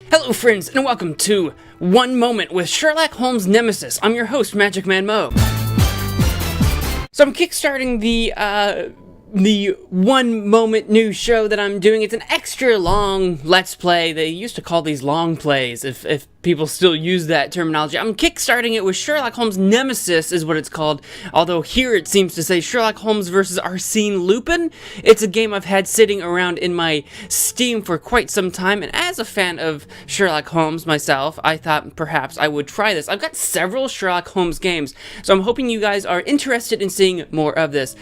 Hello friends, and welcome to One Moment with Sherlock Holmes Nemesis. I'm your host, MagicManMo. So I'm kickstarting the One Moment new show that I'm doing. It's an extra long Let's Play. They used to call these long plays, if people still use that terminology. I'm kickstarting it with Sherlock Holmes Nemesis is what it's called, although here it seems to say Sherlock Holmes versus Arsène Lupin. It's a game I've had sitting around in my Steam for quite some time, and as a fan of Sherlock Holmes myself, I thought perhaps I would try this. I've got several Sherlock Holmes games, so I'm hoping you guys are interested in seeing more of this.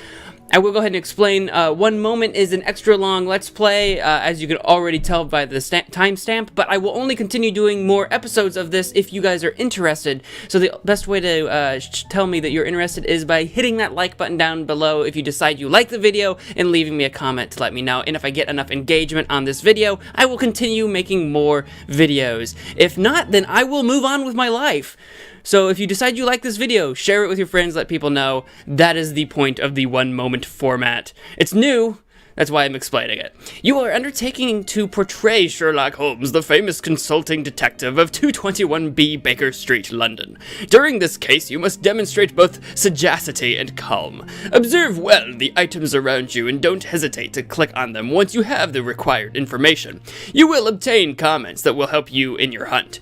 I will go ahead and explain. One Moment is an extra long Let's Play, as you can already tell by the timestamp, but I will only continue doing more episodes of this if you guys are interested. So the best way to tell me that you're interested is by hitting that like button down below if you decide you like the video, and leaving me a comment to let me know. And if I get enough engagement on this video, I will continue making more videos. If not, then I will move on with my life. So if you decide you like this video, share it with your friends, let people know. That is the point of the One Moment format. It's new, that's why I'm explaining it. You are undertaking to portray Sherlock Holmes, the famous consulting detective of 221B Baker Street, London. During this case, you must demonstrate both sagacity and calm. Observe well the items around you and don't hesitate to click on them once you have the required information. You will obtain comments that will help you in your hunt.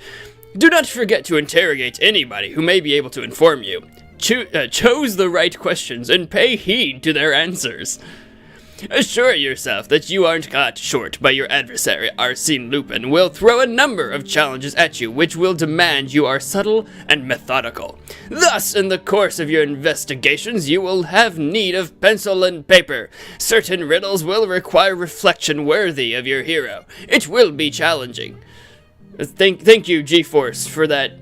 Do not forget to interrogate anybody who may be able to inform you. Choose the right questions and pay heed to their answers. Assure yourself that you aren't caught short by your adversary. Arsène Lupin will throw a number of challenges at you which will demand you are subtle and methodical. Thus, in the course of your investigations, you will have need of pencil and paper. Certain riddles will require reflection worthy of your hero. It will be challenging. Thank you, G-Force, for that.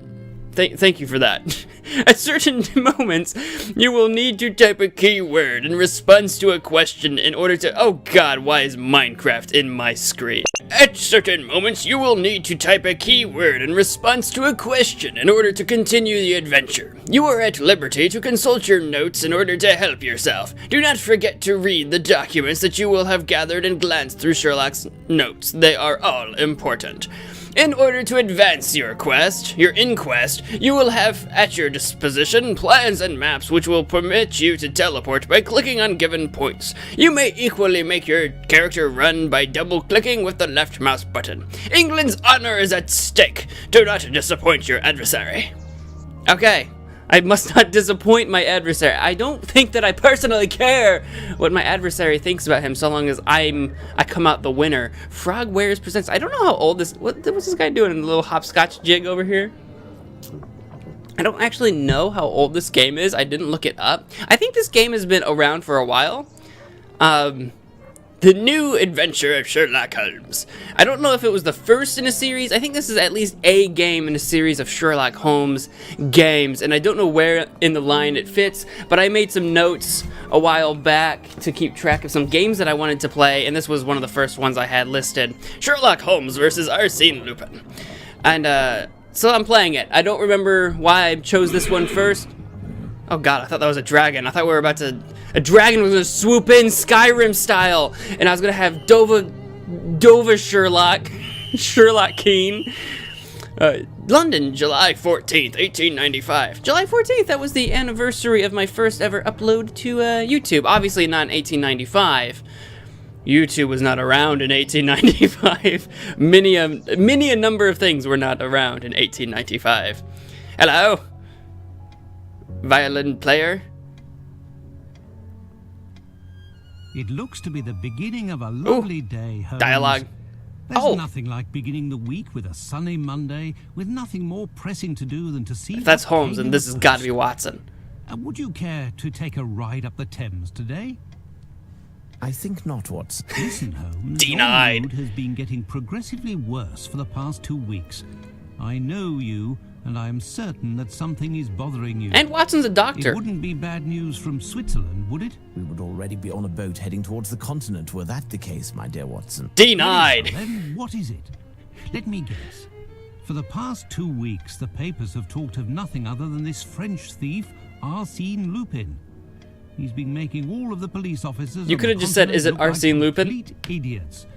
Thank you for that. At certain moments, you will need to type a keyword in response to a question in order to— oh god, why is Minecraft in my screen? At certain moments, you will need to type a keyword in response to a question in order to continue the adventure. You are at liberty to consult your notes in order to help yourself. Do not forget to read the documents that you will have gathered and glance through Sherlock's notes. They are all important. In order to advance your inquest, you will have at your disposition plans and maps which will permit you to teleport by clicking on given points. You may equally make your character run by double-clicking with the left mouse button. England's honor is at stake. Do not disappoint your adversary. Okay. I must not disappoint my adversary. I don't think that I personally care what my adversary thinks about him, so long as I come out the winner. Frog Wares presents. I don't know how old this. What's this guy doing in the little hopscotch jig over here? I don't actually know how old this game is. I didn't look it up. I think this game has been around for a while. The new adventure of Sherlock Holmes. I don't know if it was the first in a series. I think this is at least a game in a series of Sherlock Holmes games, and I don't know where in the line it fits, but I made some notes a while back to keep track of some games that I wanted to play, and this was one of the first ones I had listed. Sherlock Holmes versus Arsène Lupin. And, so I'm playing it. I don't remember why I chose this one first. Oh god, I thought that was a dragon. I thought we were about to... a dragon was gonna swoop in Skyrim style, and I was gonna have Dova Sherlock Keen. London, July 14th, 1895. July 14th, that was the anniversary of my first ever upload to YouTube. Obviously not in 1895. YouTube was not around in 1895. Many a number of things were not around in 1895. Hello? Violin player? It looks to be the beginning of a lovely day, Holmes. Dialogue. There's nothing like beginning the week with a sunny Monday, with nothing more pressing to do than to see... If that's Holmes, then this has got to be Watson. Would you care to take a ride up the Thames today? I think not, Watson. Listen, Holmes. Denied. Your mood has been getting progressively worse for the past 2 weeks. I know you, and I am certain that something is bothering you. And Watson's a doctor. It wouldn't be bad news from Switzerland, would it? We would already be on a boat heading towards the continent were that the case, my dear Watson. Denied. Then what is it? Let me guess. For the past 2 weeks, the papers have talked of nothing other than this French thief, Arsène Lupin. He's been making all of the police officers... You could have just said, is it Arsène Lupin? Complete idiots.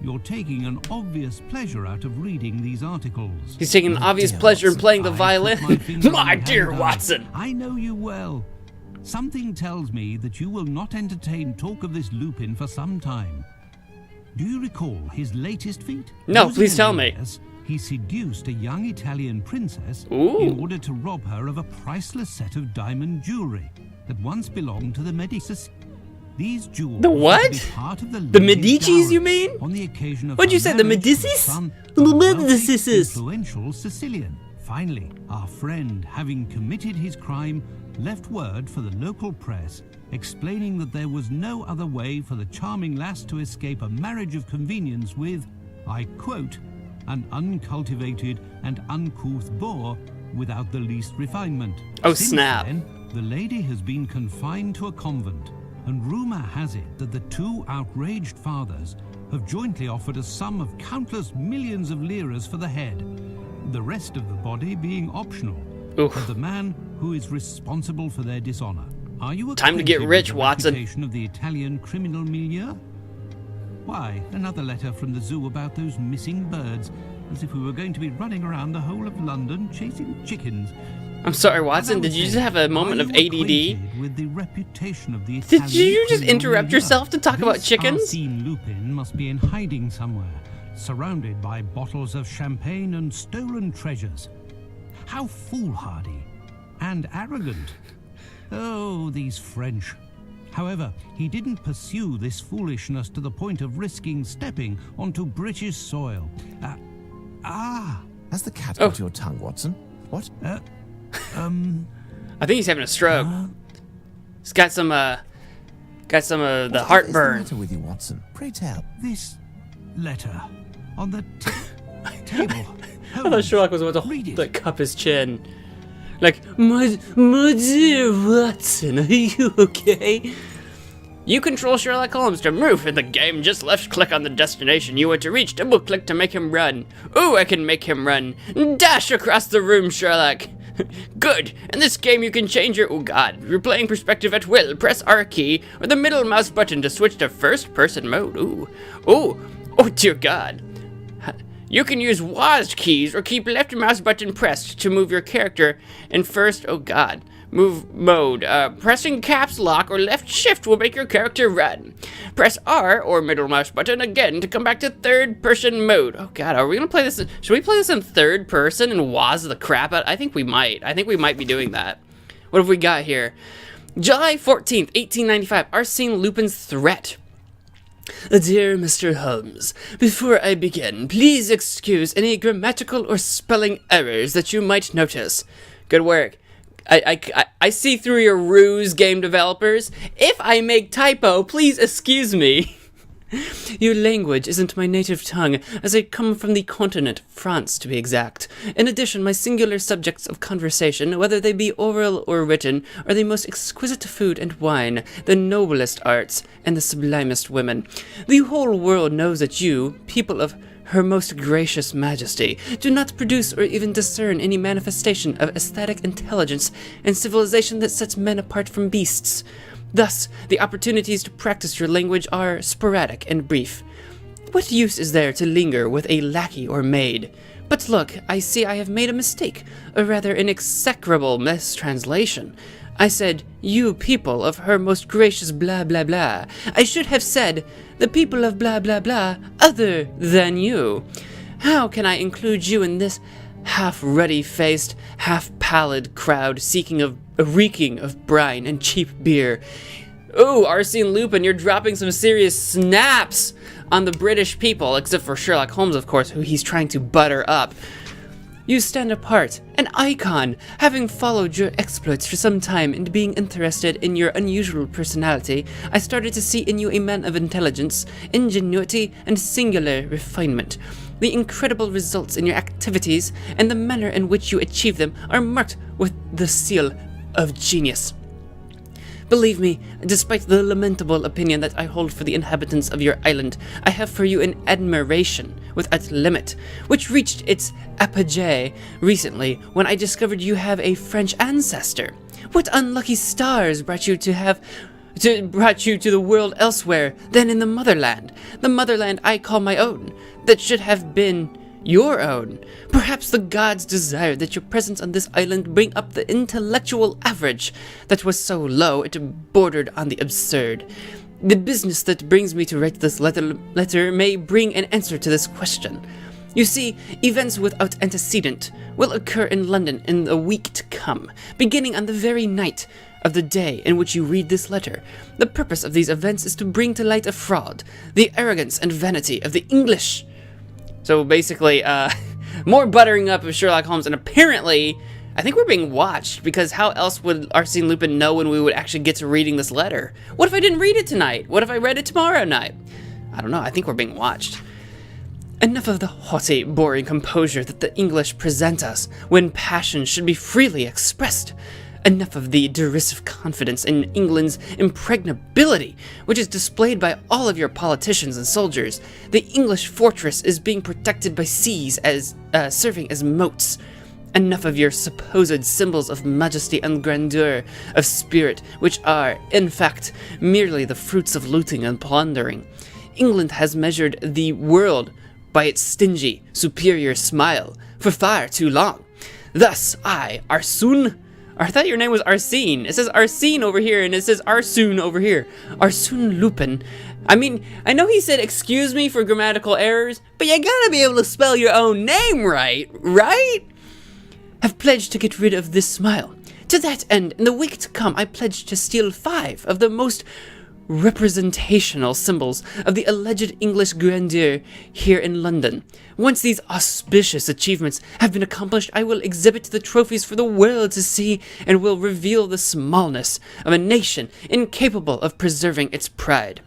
You're taking an obvious pleasure out of reading these articles. He's taking an obvious dear pleasure in Watson, playing the I violin. put my finger on My the dear handle. Watson. I know you well. Something tells me that you will not entertain talk of this Lupin for some time. Do you recall his latest feat? No, Using please an tell me. alias, he seduced a young Italian princess Ooh. in order to rob her of a priceless set of diamond jewelry that once belonged to the Medicis. These jewels The were to what? be part of the The lady's Medicis, dowry you mean? On the occasion of What'd her you say, the marriage to Medicis? son The of a wealthy, Medicis. influential Sicilian. Finally, our friend, having committed his crime, left word for the local press explaining that there was no other way for the charming lass to escape a marriage of convenience with, I quote, an uncultivated and uncouth boor without the least refinement. Oh, Since snap. then, the lady has been confined to a convent, and rumor has it that the two outraged fathers have jointly offered a sum of countless millions of liras for the head, the rest of the body being optional, Oof. of the man who is responsible for their dishonor. Are you Time to get acquainted rich, with the Watson. reputation of the Italian criminal milieu? Why, another letter from the zoo about those missing birds, as if we were going to be running around the whole of London chasing chickens. I'm sorry, As I Watson. Did was you just saying, have a moment are of you ADD? acquainted with the reputation of the Did Italian you just criminal interrupt milieu? yourself to talk about This chickens? Arsène Lupin must be in hiding somewhere, surrounded by bottles of champagne and stolen treasures. How foolhardy and arrogant. Oh, these French. However, he didn't pursue this foolishness to the point of risking stepping onto British soil. Has the cat Oh. got your tongue, Watson? What? I think he's having a stroke. He's got some of the What is the heartburn. matter with you, Watson? Pray tell. This letter on the table. I thought Sherlock was about to Read it. like cup his chin. Like, my dear Watson, are you okay? You control Sherlock Holmes to move in the game. Just left click on the destination you want to reach. Double click to make him run. Ooh, I can make him run. Dash across the room, Sherlock. Good. In this game you can change your, oh god, you're playing perspective at will. Press R key or the middle mouse button to switch to first person mode. Ooh. Oh dear god. You can use WASD keys or keep left mouse button pressed to move your character in first, oh god, move mode. Pressing caps lock or left shift will make your character run. Press R or middle mouse button again to come back to third person mode. Oh god, are we gonna play this? Should we play this in third person and WASD the crap out? I think we might. I think we might be doing that. What have we got here? July 14th, 1895, Arsène Lupin's threat. Dear Mr. Holmes, before I begin, please excuse any grammatical or spelling errors that you might notice. Good work. I see through your ruse, game developers. If I make typo, please excuse me. Your language isn't my native tongue, as I come from the continent, France to be exact. In addition, my singular subjects of conversation, whether they be oral or written, are the most exquisite food and wine, the noblest arts, and the sublimest women. The whole world knows that you, people of Her Most Gracious Majesty, do not produce or even discern any manifestation of aesthetic intelligence and civilization that sets men apart from beasts. Thus, the opportunities to practice your language are sporadic and brief. What use is there to linger with a lackey or maid? But look, I see I have made a mistake, or rather an execrable mistranslation. I said, you people of Her Most Gracious blah blah blah. I should have said, the people of blah blah blah other than you. How can I include you in this half-ruddy-faced, half-pallid crowd reeking of brine and cheap beer? Ooh, Arsène Lupin, you're dropping some serious snaps on the British people, except for Sherlock Holmes, of course, who he's trying to butter up. You stand apart, an icon, having followed your exploits for some time and being interested in your unusual personality. I started to see in you a man of intelligence, ingenuity, and singular refinement. The incredible results in your activities and the manner in which you achieve them are marked with the seal of genius. Believe me, despite the lamentable opinion that I hold for the inhabitants of your island, I have for you an admiration without limit, which reached its apogee recently when I discovered you have a French ancestor. What unlucky stars brought you to brought you to the world elsewhere than in the motherland I call my own, that should have been your own. Perhaps the gods desired that your presence on this island bring up the intellectual average that was so low it bordered on the absurd. The business that brings me to write this letter may bring an answer to this question. You see, events without antecedent will occur in London in the week to come, beginning on the very night of the day in which you read this letter. The purpose of these events is to bring to light a fraud, the arrogance and vanity of the English. So basically, more buttering up of Sherlock Holmes, and apparently, I think we're being watched, because how else would Arsène Lupin know when we would actually get to reading this letter? What if I didn't read it tonight? What if I read it tomorrow night? I don't know, I think we're being watched. Enough of the haughty, boring composure that the English present us when passion should be freely expressed. Enough of the derisive confidence in England's impregnability, which is displayed by all of your politicians and soldiers. The English fortress is being protected by seas as serving as moats. Enough of your supposed symbols of majesty and grandeur of spirit, which are, in fact, merely the fruits of looting and plundering. England has measured the world by its stingy, superior smile for far too long. Thus, I thought your name was Arsène. It says Arsène over here, and it says Arsène over here. Arsène Lupin. I mean, I know he said excuse me for grammatical errors, but you gotta be able to spell your own name right? Have pledged to get rid of this smile. To that end, in the week to come, I pledge to steal 5 of the most representational symbols of the alleged English grandeur here in London. Once these auspicious achievements have been accomplished, I will exhibit the trophies for the world to see, and will reveal the smallness of a nation incapable of preserving its pride.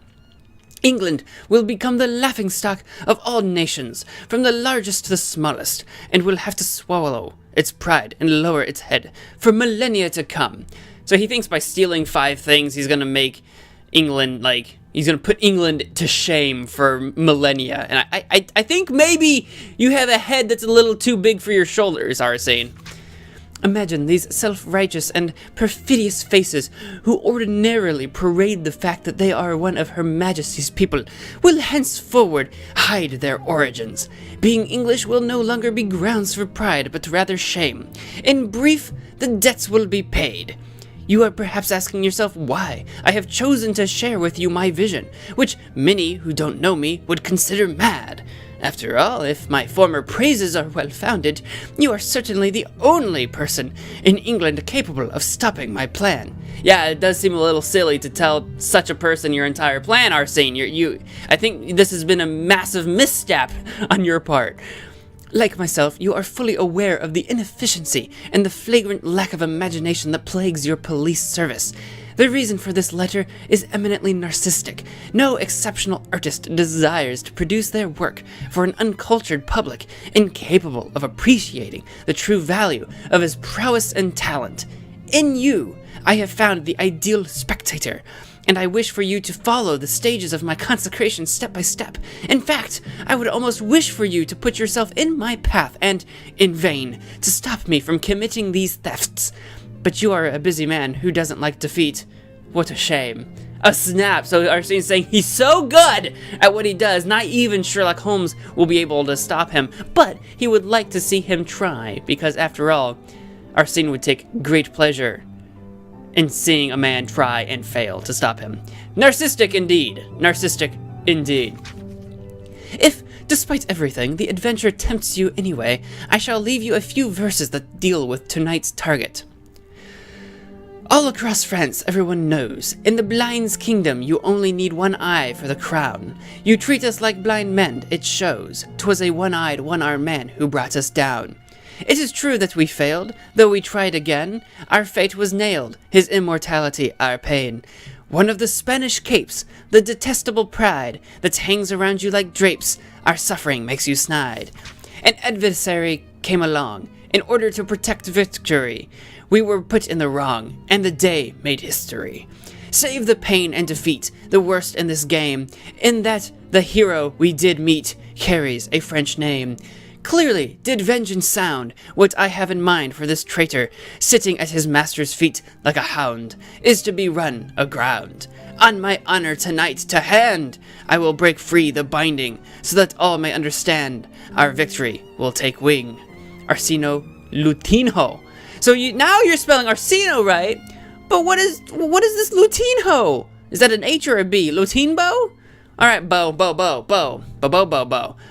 England will become the laughingstock of all nations, from the largest to the smallest, and will have to swallow its pride and lower its head for millennia to come. So he thinks by stealing 5 things, he's gonna make England, he's gonna put England to shame for millennia. And I think maybe you have a head that's a little too big for your shoulders, Arsène. Imagine these self-righteous and perfidious faces, who ordinarily parade the fact that they are one of Her Majesty's people, will henceforward hide their origins. Being English will no longer be grounds for pride, but rather shame. In brief, the debts will be paid. You are perhaps asking yourself why I have chosen to share with you my vision, which many who don't know me would consider mad. After all, if my former praises are well-founded, you are certainly the only person in England capable of stopping my plan. Yeah, it does seem a little silly to tell such a person your entire plan, Arsène. I think this has been a massive misstep on your part. Like myself, you are fully aware of the inefficiency and the flagrant lack of imagination that plagues your police service. The reason for this letter is eminently narcissistic. No exceptional artist desires to produce their work for an uncultured public, incapable of appreciating the true value of his prowess and talent. In you, I have found the ideal spectator, and I wish for you to follow the stages of my consecration step by step. In fact, I would almost wish for you to put yourself in my path, and, in vain, to stop me from committing these thefts. But you are a busy man who doesn't like defeat. What a shame. A snap. So Arsène's saying he's so good at what he does, not even Sherlock Holmes will be able to stop him, but he would like to see him try, because after all, Arsène would take great pleasure in seeing a man try and fail to stop him. Narcissistic indeed. Narcissistic indeed. If, despite everything, the adventure tempts you anyway, I shall leave you a few verses that deal with tonight's target. All across France, everyone knows, in the blind's kingdom you only need one eye for the crown. You treat us like blind men, it shows. 'Twas a one-eyed, one-armed man who brought us down. It is true that we failed, though we tried again. Our fate was nailed, his immortality our pain. One of the Spanish capes, the detestable pride that hangs around you like drapes, our suffering makes you snide. An adversary came along, in order to protect victory. We were put in the wrong, and the day made history. Save the pain and defeat, the worst in this game, in that the hero we did meet carries a French name. Clearly did vengeance sound. What I have in mind for this traitor, sitting at his master's feet like a hound, is to be run aground. On my honor tonight to hand, I will break free the binding, so that all may understand. Our victory will take wing. Arsino Lutinho. So now you're spelling Arsino right, but what is this Lutinho? Is that an H or a B? Lutinbo? Alright, Bo.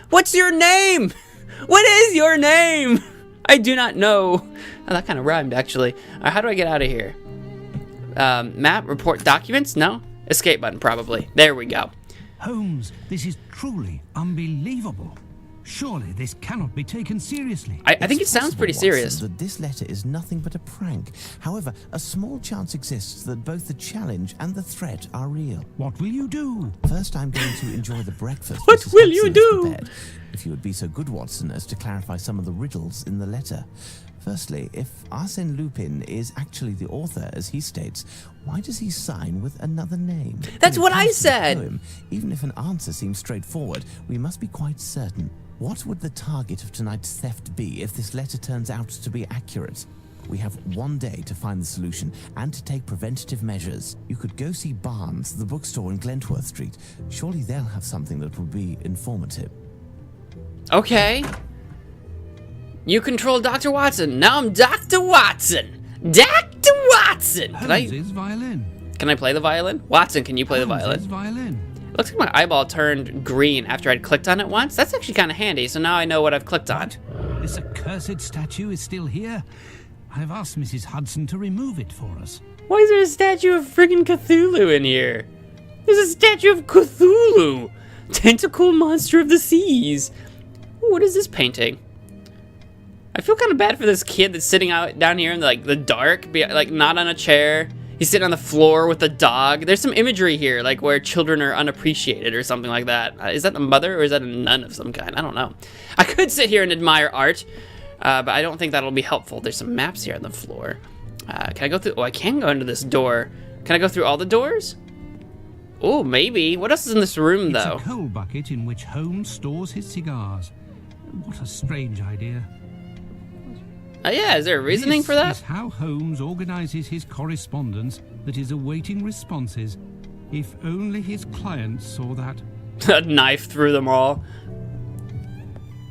What's your name? What is your name? I do not know. Oh, that kind of rhymed, actually. How do I get out of here? Map, report documents? No? Escape button, probably. There we go. Holmes, this is truly unbelievable. Surely this cannot be taken seriously. I think it sounds pretty serious. That this letter is nothing but a prank. However, a small chance exists that both the challenge and the threat are real. What will you do? First, I'm going to enjoy the breakfast. What Mrs. will you Hudson has do? prepared. If you would be so good, Watson, as to clarify some of the riddles in the letter. Firstly, if Arsène Lupin is actually the author, as he states, why does he sign with another name? That's When what it I comes to the said. poem, even if an answer seems straightforward, we must be quite certain. What would the target of tonight's theft be if this letter turns out to be accurate? We have one day to find the solution and to take preventative measures. You could go see Barnes, the bookstore in Glentworth Street. Surely they'll have something that will be informative. Okay. You control Dr. Watson. Now I'm Dr. Watson. Dr. Watson. Holmes's violin. Can I play the violin? Watson, can you play the Holmes's violin? violin. Looks like my eyeball turned green after I'd clicked on it once. That's actually kind of handy, so now I know what I've clicked on. This accursed statue is still here. I've asked Mrs. Hudson to remove it for us. Why is there a statue of friggin' Cthulhu in here? There's a statue of Cthulhu! Tentacle monster of the seas. Ooh, what is this painting? I feel kind of bad for this kid that's sitting out down here in the dark, like not on a chair. He's sitting on the floor with a dog. There's some imagery here, like where children are unappreciated or something like that. Is that the mother or is that a nun of some kind? I don't know. I could sit here and admire art, but I don't think that'll be helpful. There's some maps here on the floor. Can I go through? Oh, I can go into this door. Can I go through all the doors? Oh, maybe. What else is in this room, though? It's a coal bucket in which Holmes stores his cigars. What a strange idea. Yeah, is there a reasoning for that? This is how Holmes organizes his correspondence that is awaiting responses. If only his clients saw that. A knife through them all.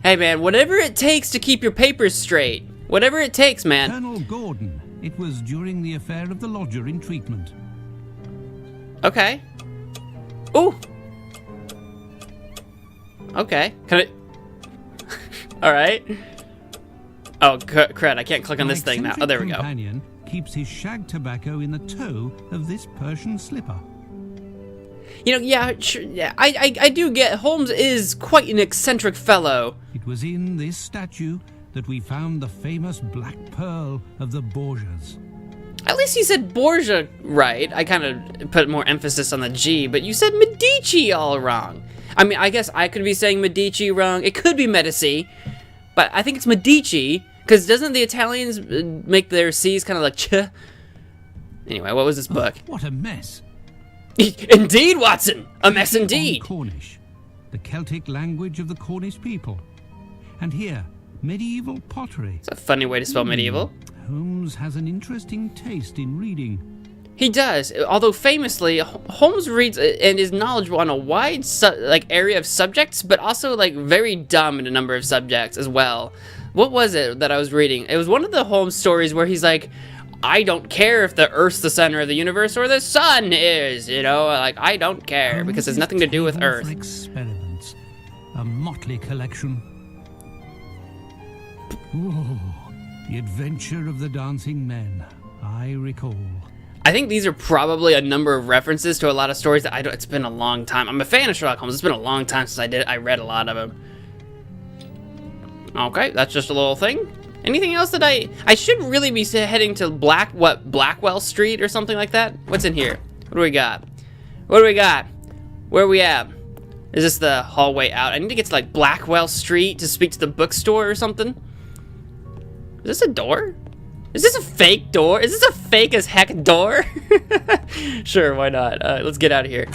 Hey, man, whatever it takes to keep your papers straight. Whatever it takes, man. Colonel Gordon. It was during the affair of the lodger in treatment. Okay. Ooh. Okay. Can I... All right. Oh, crud, I can't click on this thing now. Oh, there we go. My companion keeps his shag tobacco in the toe of this Persian slipper. You know, yeah, sure, yeah, I do get Holmes is quite an eccentric fellow. It was in this statue that we found the famous black pearl of the Borgias. At least you said Borgia right. I kind of put more emphasis on the G, but you said Medici all wrong. I mean, I guess I could be saying Medici wrong. It could be Medici, but I think it's Medici. Because doesn't the Italians make their C's kind of like ch? Anyway, what was this book? What a mess. Indeed, Watson! A mess indeed! Cornish, the Celtic language of the Cornish people. And here, medieval pottery. It's a funny way to spell medieval. Holmes has an interesting taste in reading. He does, although famously, Holmes reads and is knowledgeable on a wide area of subjects, but also very dumb in a number of subjects as well. What was it that I was reading? It was one of the Holmes stories where he's like, I don't care if the Earth's the center of the universe or the sun is, you know, I don't care because it's nothing to do with Earth. Experiments, a motley collection. Oh, the adventure of the dancing men, I recall. I think these are probably a number of references to a lot of stories that it's been a long time. I'm a fan of Sherlock Holmes. It's been a long time since I read a lot of them. Okay, that's just a little thing. Anything else that I should really be heading to Blackwell Street or something like that? What's in here? What do we got? What do we got? Where are we at? Is this the hallway out? I need to get to Blackwell Street to speak to the bookstore or something. Is this a door? Is this a fake door? Is this a fake as heck door? Sure, why not? Let's get out of here.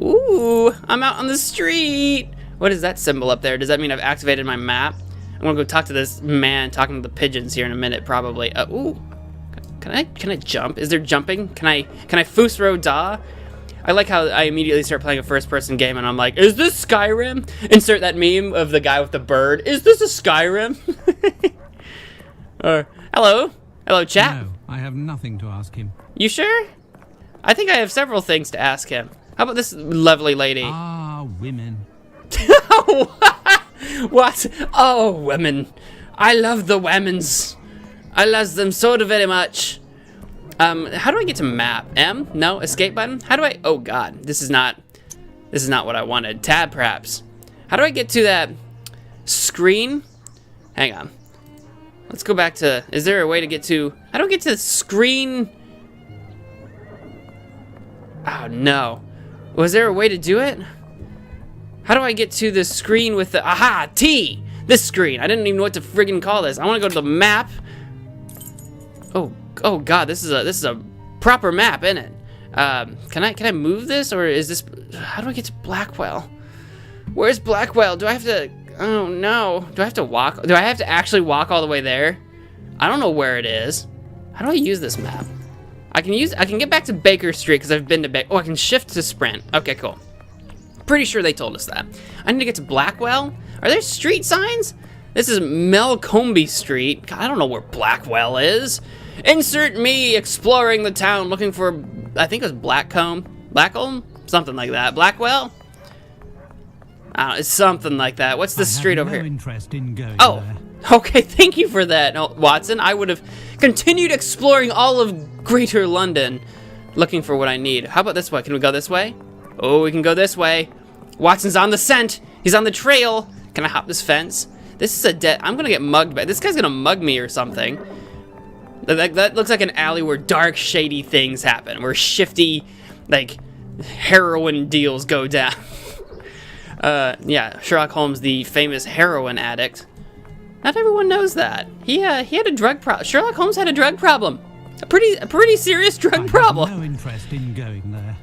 Ooh, I'm out on the street. What is that symbol up there? Does that mean I've activated my map? I'm gonna go talk to this man talking to the pigeons here in a minute, probably. Ooh, can I jump? Is there jumping? Can I Fusro Da? I like how I immediately start playing a first-person game and I'm like, is this Skyrim? Insert that meme of the guy with the bird. Is this a Skyrim? Hello, chat. No, I have nothing to ask him. You sure? I think I have several things to ask him. How about this lovely lady? Ah, women. What? Oh, women. I love the women's. I love them so very much. How do I get to map? M? No? Escape button? How do I? Oh God, this is not what I wanted. Tab, perhaps. How do I get to that screen? Hang on. Let's go back to, is there a way to get to, I don't get to the screen. Oh no. Was there a way to do it? How do I get to the screen with the, aha, T! This screen. I didn't even know what to friggin' call this. I wanna go to the map. Oh God, this is a proper map, isn't it? Can I move this, or is this, how do I get to Blackwell? Where's Blackwell? Do I have to, oh no. Do I have to walk? Do I have to actually walk all the way there? I don't know where it is. How do I use this map? I can get back to Baker Street because I've been to Baker. Oh, I can shift to sprint. Okay, cool. Pretty sure they told us that. I need to get to Blackwell. Are there street signs? This is Melcombe Street. God, I don't know where Blackwell is. Insert me exploring the town looking for, I think it was Blackcomb? Something like that. Blackwell? I don't know, it's something like that. What's this street over here? Interest in going there. Okay, thank you for that, Watson. I would have continued exploring all of Greater London looking for what I need. How about this way? Can we go this way? Oh, we can go this way. Watson's on the scent. He's on the trail. Can I hop this fence? This is a dead, I'm gonna get mugged by, this guy's gonna mug me or something. That looks like an alley where dark, shady things happen, where shifty, like, heroin deals go down. Yeah, Sherlock Holmes, the famous heroin addict. Not everyone knows that. He had a drug problem. Sherlock Holmes had a drug problem. A pretty serious drug problem. No interest in going there.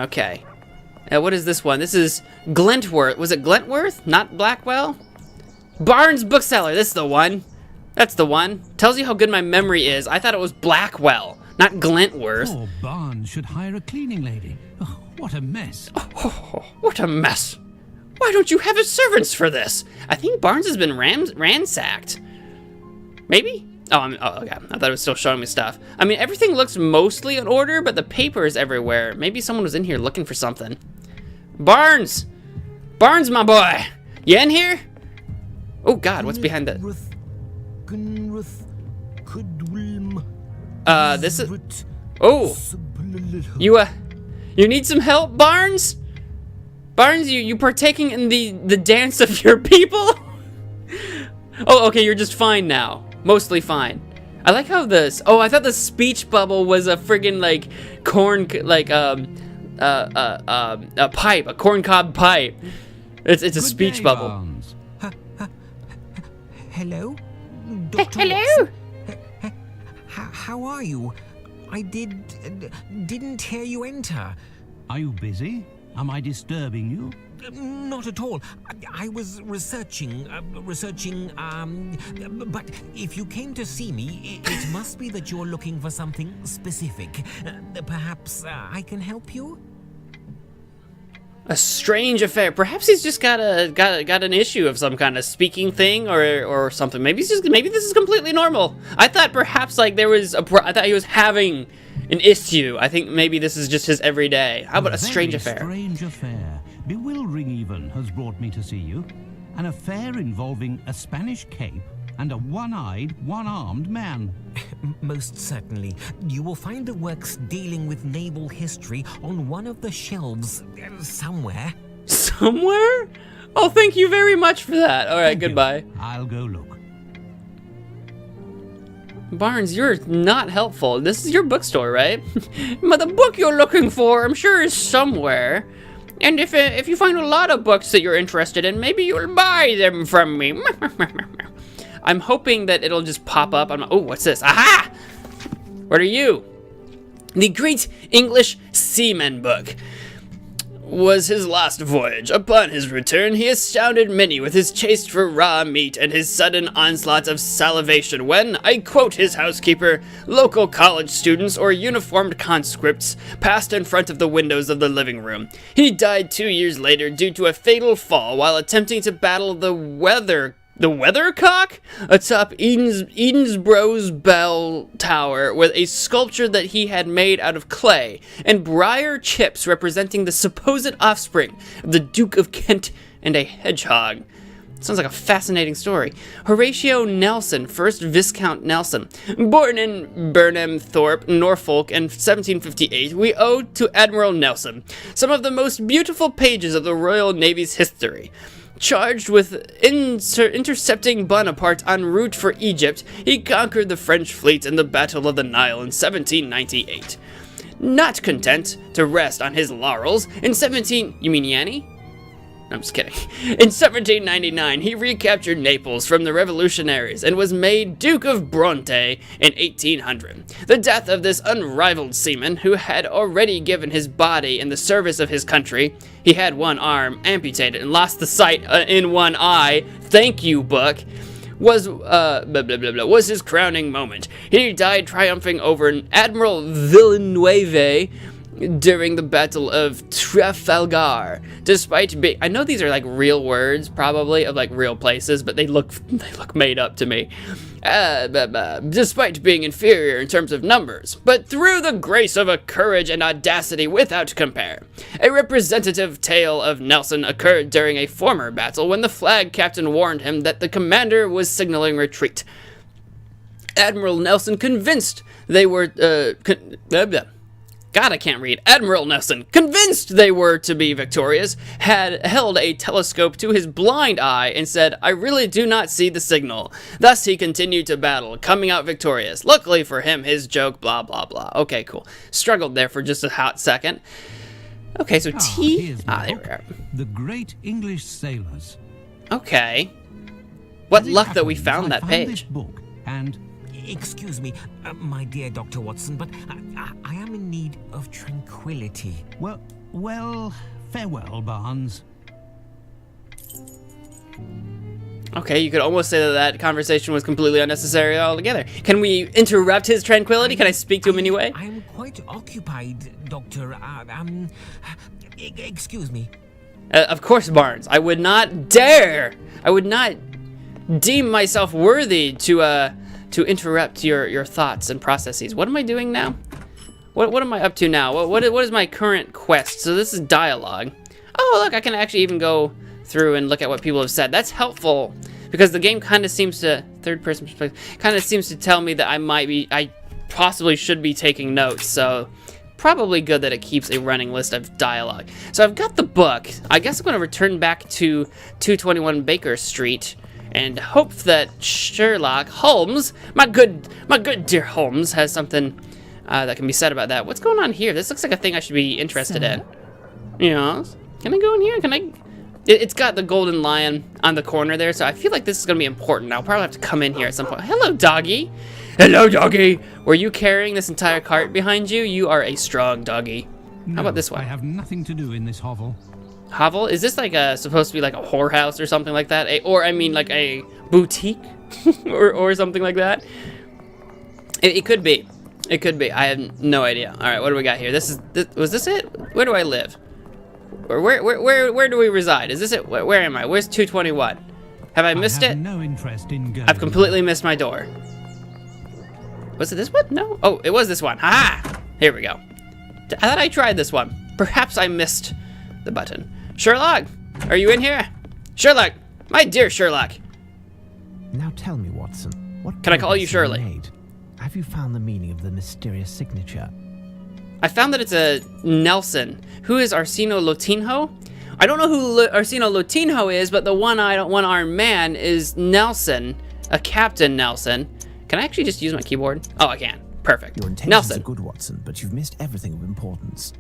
Okay. What is this one? This is Glentworth. Was it Glentworth? Not Blackwell? Barnes Bookseller. This is the one. That's the one. Tells you how good my memory is. I thought it was Blackwell, not Glentworth. Poor Barnes should hire a cleaning lady. Oh, what a mess. Oh, what a mess. Why don't you have his servants for this? I think Barnes has been ransacked. Maybe? Oh, okay. I thought it was still showing me stuff. I mean, everything looks mostly in order, but the paper is everywhere. Maybe someone was in here looking for something. Barnes! Barnes, my boy! You in here? Oh, God, what's behind that? This is... Oh! You need some help, Barnes? Barnes, you partaking in the dance of your people? Oh, okay, you're just fine now. Mostly fine. I like how this... Oh, I thought the speech bubble was a friggin', like, a pipe. A corncob pipe. It's a speech bubble. Hello? Dr. Hello? How are you? I didn't hear you enter. Are you busy? Am I disturbing you? Not at all. I was researching, but if you came to see me, it must be that you're looking for something specific. Perhaps I can help you? A strange affair. Perhaps he's just got an issue of some kind of speaking thing or something. Maybe this is completely normal. I thought perhaps like there was I thought he was having an issue. I think maybe this is just his everyday. How about a strange affair? Strange affair. Bewildering even has brought me to see you. An affair involving a Spanish cape and a one-eyed, one-armed man. Most certainly. You will find the works dealing with naval history on one of the shelves somewhere. Somewhere? Oh, thank you very much for that. All right, goodbye. I'll go look. Barnes, you're not helpful. This is your bookstore, right? But the book you're looking for, I'm sure, is somewhere. And if you find a lot of books that you're interested in, maybe you'll buy them from me. I'm hoping that it'll just pop up. Oh, what's this? Aha! What are you? The Great English Seaman Book. was his last voyage. Upon his return, he astounded many with his taste for raw meat and his sudden onslaught of salivation when, I quote his housekeeper, local college students or uniformed conscripts passed in front of the windows of the living room. He died 2 years later due to a fatal fall while attempting to battle the weathercock atop Edensboro's bell tower with a sculpture that he had made out of clay and briar chips representing the supposed offspring of the Duke of Kent and a hedgehog. Sounds like a fascinating story. Horatio Nelson, 1st Viscount Nelson, born in Burnham Thorpe, Norfolk in 1758, we owe to Admiral Nelson some of the most beautiful pages of the Royal Navy's history. Charged with intercepting Bonaparte en route for Egypt, he conquered the French fleet in the Battle of the Nile in 1798. Not content to rest on his laurels, You mean Yanni? I'm just kidding. In 1799, he recaptured Naples from the revolutionaries and was made Duke of Bronte in 1800. The death of this unrivaled seaman, who had already given his body in the service of his country, he had one arm amputated and lost the sight in one eye, thank you, Buck, was his crowning moment. He died triumphing over Admiral Villeneuve during the Battle of Trafalgar. Despite being, I know these are like real words, probably of like real places, but they look made up to me. Despite being inferior in terms of numbers, but through the grace of a courage and audacity without compare. A representative tale of Nelson occurred during a former battle when the flag captain warned him that the commander was signaling retreat. Admiral Nelson convinced they were God, I can't read. Admiral Nelson, convinced they were to be victorious, had held a telescope to his blind eye and said, I really do not see the signal. Thus he continued to battle, coming out victorious. Luckily for him, his joke, blah, blah, blah. Okay, cool. Struggled there for just a hot second. Okay, so T... there we are. The Great English Sailors. Okay. What luck that we found that page. This book and... Excuse me, my dear Dr. Watson, but I am in need of tranquility. Well, farewell, Barnes. Okay, you could almost say that conversation was completely unnecessary altogether. Can we interrupt his tranquility? Can I speak to him anyway? I am quite occupied, Doctor. Excuse me. Of course, Barnes. I would not dare. I would not deem myself worthy to interrupt your thoughts and processes. What am I doing now? What am I up to now? What is my current quest? So this is dialogue. Oh, look, I can actually even go through and look at what people have said. That's helpful because the game kind of seems to, third person perspective, kind of seems to tell me that I possibly should be taking notes. So probably good that it keeps a running list of dialogue. So I've got the book. I guess I'm going to return back to 221 Baker Street and hope that Sherlock Holmes, my good dear Holmes, has something that can be said about that. What's going on here? This looks like a thing I should be interested in. Yes. Can I go in here? Can I? It's got the golden lion on the corner there, so I feel like this is going to be important. I'll probably have to come in here at some point. Hello, doggy. Hello, doggy. Were you carrying this entire cart behind you? You are a strong doggy. No, how about this one? I have nothing to do in this hovel. Hovel? Is this like supposed to be like a whorehouse or something like that? Like a boutique or something like that? It could be. It could be. I have no idea. All right, what do we got here? Was this it? Where do I live? Or where do we reside? Is this it? Where am I? Where's 221? Have I missed it? No interest in going. I've completely missed my door. Was it this one? No. Oh, it was this one. Ha! Here we go. I thought I tried this one. Perhaps I missed the button. Sherlock, are you in here? Sherlock, my dear Sherlock. Now tell me, Watson, what can I call you Shirley? Made? Have you found the meaning of the mysterious signature? I found that it's a Nelson. Who is Arsino Lotinho? I don't know who Arsino Lotinho is, but the one-armed man is Nelson, a Captain Nelson. Can I actually just use my keyboard? Oh, I can. Perfect. Your intentions Nelson. are good, Watson, but you've missed everything of importance.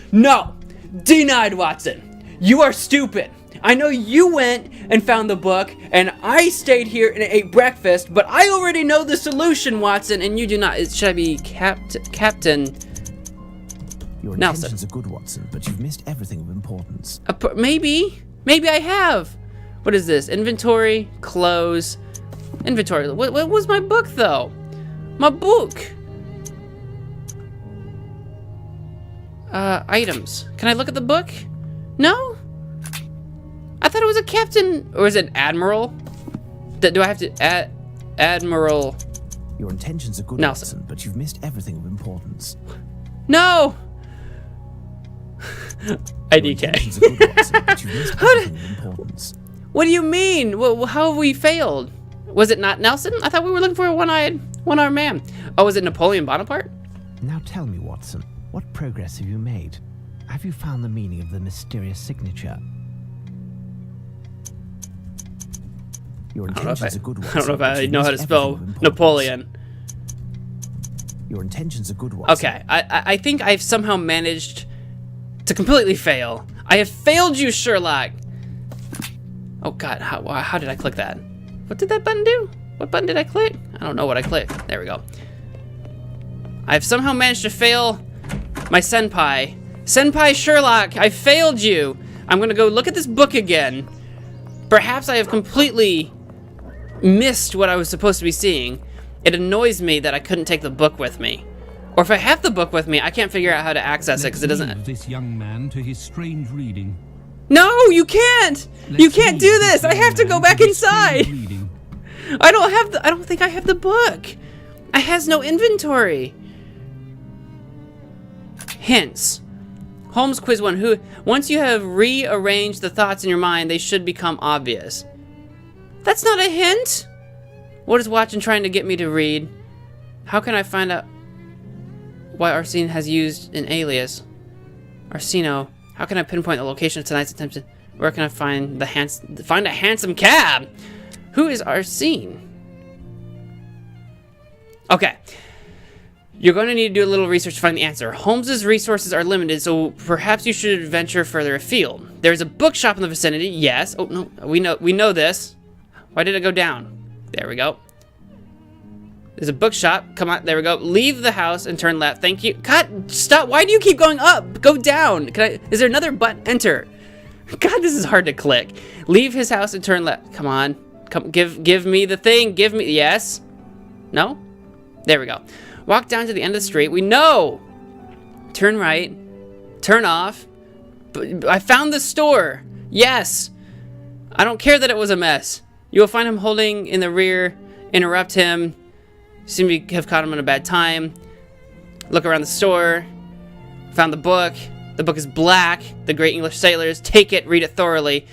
No! Denied, Watson! You are stupid! I know you went and found the book, and I stayed here and ate breakfast, but I already know the solution, Watson, and you do not. Should I be Captain Your intentions are good, Watson, but you've missed everything of importance. Maybe I have. What is this? Inventory, close, inventory. What was my book though? My book. Items. Can I look at the book? No? I thought it was a captain, or is it admiral? Do I have to Admiral? Your intentions are good, Nelson, Watson, but you've missed everything of importance. No. IDK. Your intentions are good, Watson, but you've missed everything of importance. What do you mean? Well, how have we failed? Was it not Nelson? I thought we were looking for a one-armed man. Oh, was it Napoleon Bonaparte? Now tell me, Watson, what progress have you made? Have you found the meaning of the mysterious signature? Your intentions are good, Watson. I don't know if I know how to spell Napoleon. Your intentions are good, Watson. Okay, I think I've somehow managed to completely fail. I have failed you, Sherlock. Oh God, how did I click that? What did that button do? What button did I click? I don't know what I clicked. There we go. I've somehow managed to fail my senpai. Senpai Sherlock, I failed you. I'm gonna go look at this book again. Perhaps I have completely missed what I was supposed to be seeing. It annoys me that I couldn't take the book with me. Or if I have the book with me, I can't figure out how to access it because it doesn't. This young man to his strange reading. No, you can't. You can't do this. I have to go back inside. I don't think I have the book. It has no inventory. Hints. Holmes quiz 1. Once you have rearranged the thoughts in your mind, they should become obvious. That's not a hint. What is Watson trying to get me to read? How can I find out why Arsene has used an alias? Arsino. How can I pinpoint the location of tonight's attention? Where can I find find a handsome cab? Who is Arsene? Okay. You're going to need to do a little research to find the answer. Holmes's resources are limited, so perhaps you should venture further afield. There's a bookshop in the vicinity. Yes. Oh no, we know this. Why did it go down? There we go. There's a bookshop. Come on, there we go. Leave the house and turn left. Thank you. God, stop. Why do you keep going up? Go down. Is there another button? Enter. God, this is hard to click. Leave his house and turn left. Come on. Come, give me the thing. Give me, yes. No? There we go. Walk down to the end of the street. We know. Turn right. Turn off. I found the store. Yes. I don't care that it was a mess. You will find him holding in the rear. Interrupt him. Seem to have caught him at a bad time. Look around the store. Found the book. The book is black. The Great English Sailors. Take it. Read it thoroughly.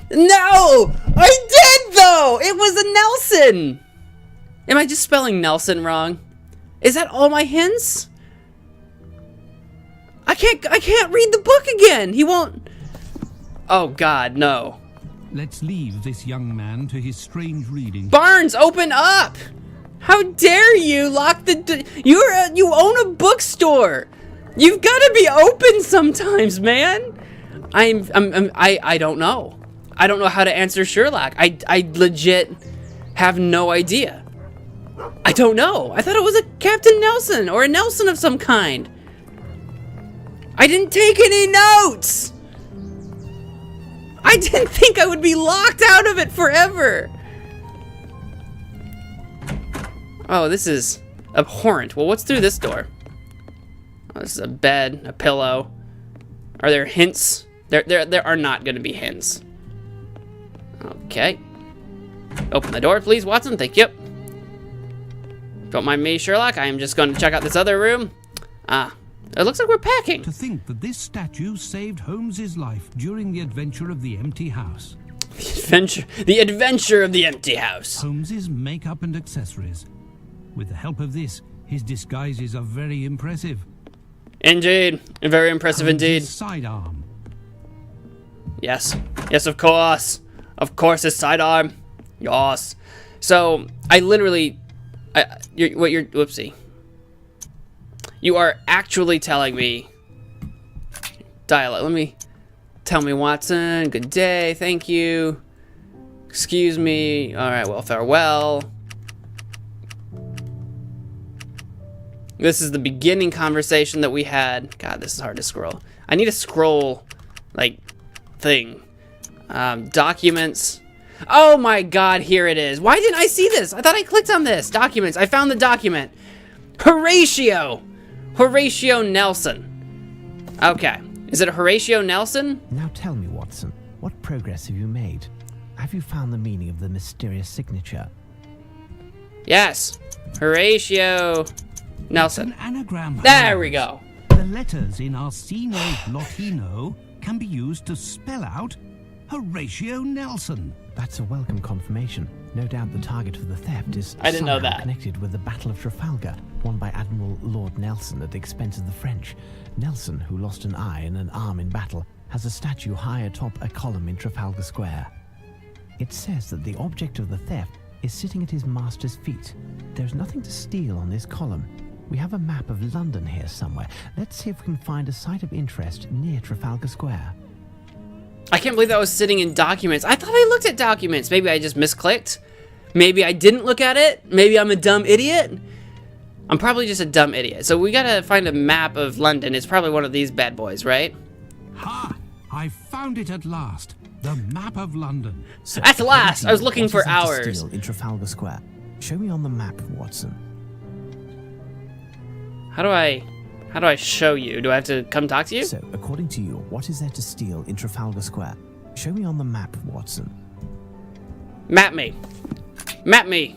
No! I did though! It was a Nelson! Am I just spelling Nelson wrong? Is that all my hints? I can't read the book again. He won't. Oh God, no. Let's leave this young man to his strange reading. Barnes, open up! How dare you lock the you own a bookstore. You've got to be open sometimes, man. I don't know. I don't know how to answer Sherlock. I legit have no idea. I don't know. I thought it was a Captain Nelson or a Nelson of some kind. I didn't take any notes. I didn't think I would be locked out of it forever. Oh, this is abhorrent. Well, what's through this door? Oh, this is a bed, a pillow. Are there hints? There are not going to be hints. Okay. Open the door, please, Watson. Thank you. Don't mind me, Sherlock. I am just going to check out this other room. Ah, it looks like we're packing. To think that this statue saved Holmes's life during the adventure of the empty house. The adventure of the empty house. Holmes's makeup and accessories. With the help of this, his disguises are very impressive. Indeed. Very impressive indeed. Sidearm. Yes. Yes, of course. Of course, his sidearm. Yes. So, I literally... whoopsie. You are actually telling me... Dial it. Let me Tell me, Watson. Good day. Thank you. Excuse me. All right, well, farewell. This is the beginning conversation that we had. God, this is hard to scroll. I need a scroll, like, thing. Documents. Oh my God, here it is. Why didn't I see this? I thought I clicked on this. Documents. I found the document. Horatio. Horatio Nelson. Okay. Is it Horatio Nelson? Now tell me, Watson, what progress have you made? Have you found the meaning of the mysterious signature? Yes. Horatio Nelson. An anagram. There Holmes. we go. The letters in Arsino Latino can be used to spell out Horatio Nelson. That's a welcome confirmation. No doubt the target of the theft is I didn't know somehow that. connected with the Battle of Trafalgar, won by Admiral Lord Nelson at the expense of the French. Nelson, who lost an eye and an arm in battle, has a statue high atop a column in Trafalgar Square. It says that the object of the theft is sitting at his master's feet. There's nothing to steal on this column. We have a map of London here somewhere. Let's see if we can find a site of interest near Trafalgar Square. I can't believe that was sitting in documents. I thought I looked at documents. Maybe I just misclicked. Maybe I didn't look at it. Maybe I'm a dumb idiot. I'm probably just a dumb idiot. So we gotta find a map of London. It's probably one of these bad boys, right? Ha! I found it at last. The map of London. So, At last! I was looking what for is there to hours. steal in Trafalgar Square. Show me on the map, Watson. How do I show you? Do I have to come talk to you? So, according to you, what is there to steal in Trafalgar Square? Show me on the map, Watson. Map me. Map me.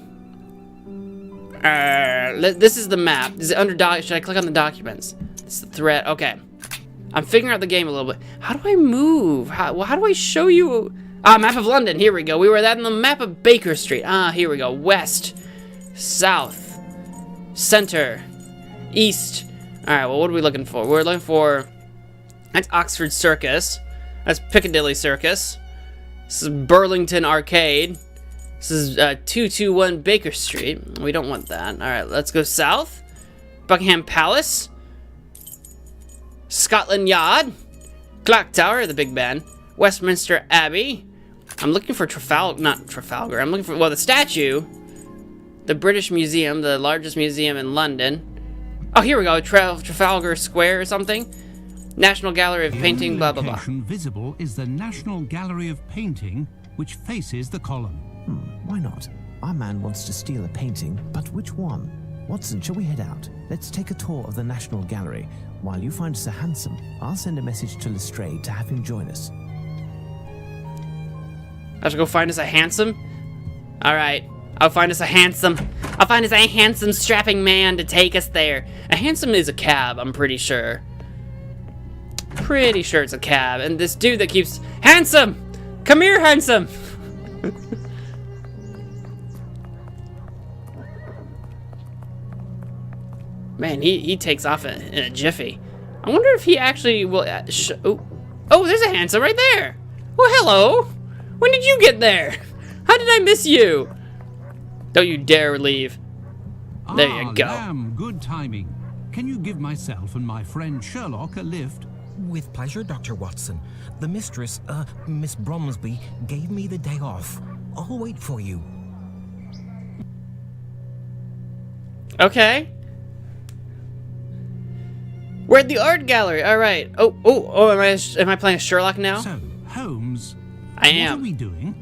This is the map. Is it under doc? Should I click on the documents? This is the thread. Okay. I'm figuring out the game a little bit. How do I move? How do I show you? Ah, map of London. Here we go. We were at the map of Baker Street. Ah, here we go. West, south, center, east. All right. Well, what are we looking for? We're looking for. That's Oxford Circus. That's Piccadilly Circus. This is Burlington Arcade. This is 221 Baker Street. We don't want that. All right, let's go south. Buckingham Palace. Scotland Yard. Clock Tower, the Big Ben. Westminster Abbey. I'm looking for not Trafalgar. I'm looking for, well, the statue. The British Museum, the largest museum in London. Oh, here we go. Trafalgar Square or something. National Gallery of Painting, blah, blah, blah. The location visible is the National Gallery of Painting, which faces the column. Why not? Our man wants to steal a painting, but which one? Watson, shall we head out? Let's take a tour of the National Gallery. While you find Sir Handsome, I'll send a message to Lestrade to have him join us. I have to go find us a handsome? Alright. I'll find us a handsome. I'll find us a handsome strapping man to take us there. A handsome is a cab, I'm pretty sure. Pretty sure it's a cab. And this dude that keeps... Handsome! Come here, handsome! Man, he takes off in a jiffy. I wonder if he actually will... oh, there's a handsome right there. Well, hello. When did you get there? How did I miss you? Don't you dare leave. There you go. Lamb, good timing. Can you give myself and my friend Sherlock a lift? With pleasure, Dr. Watson. The mistress, Miss Bromsby, gave me the day off. I'll wait for you. Okay. We're at the art gallery. All right. Oh. Am I playing Sherlock now? So, Holmes, I am. What are we doing?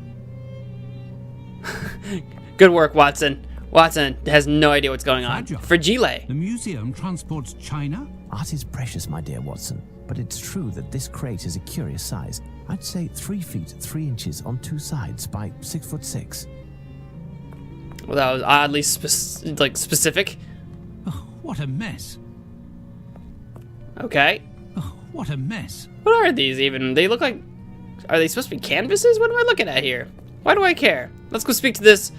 Good work, Watson. Watson has no idea what's going on. Fragile. Fragile. The museum transports china? Art is precious, my dear Watson, but it's true that this crate is a curious size. I'd say 3 feet 3 inches on 2 sides by 6'6". Well, that was oddly specific. Oh, what a mess. Okay. Oh, what a mess. What are these even? They look like... Are they supposed to be canvases? What am I looking at here? Why do I care? Let's go speak to this...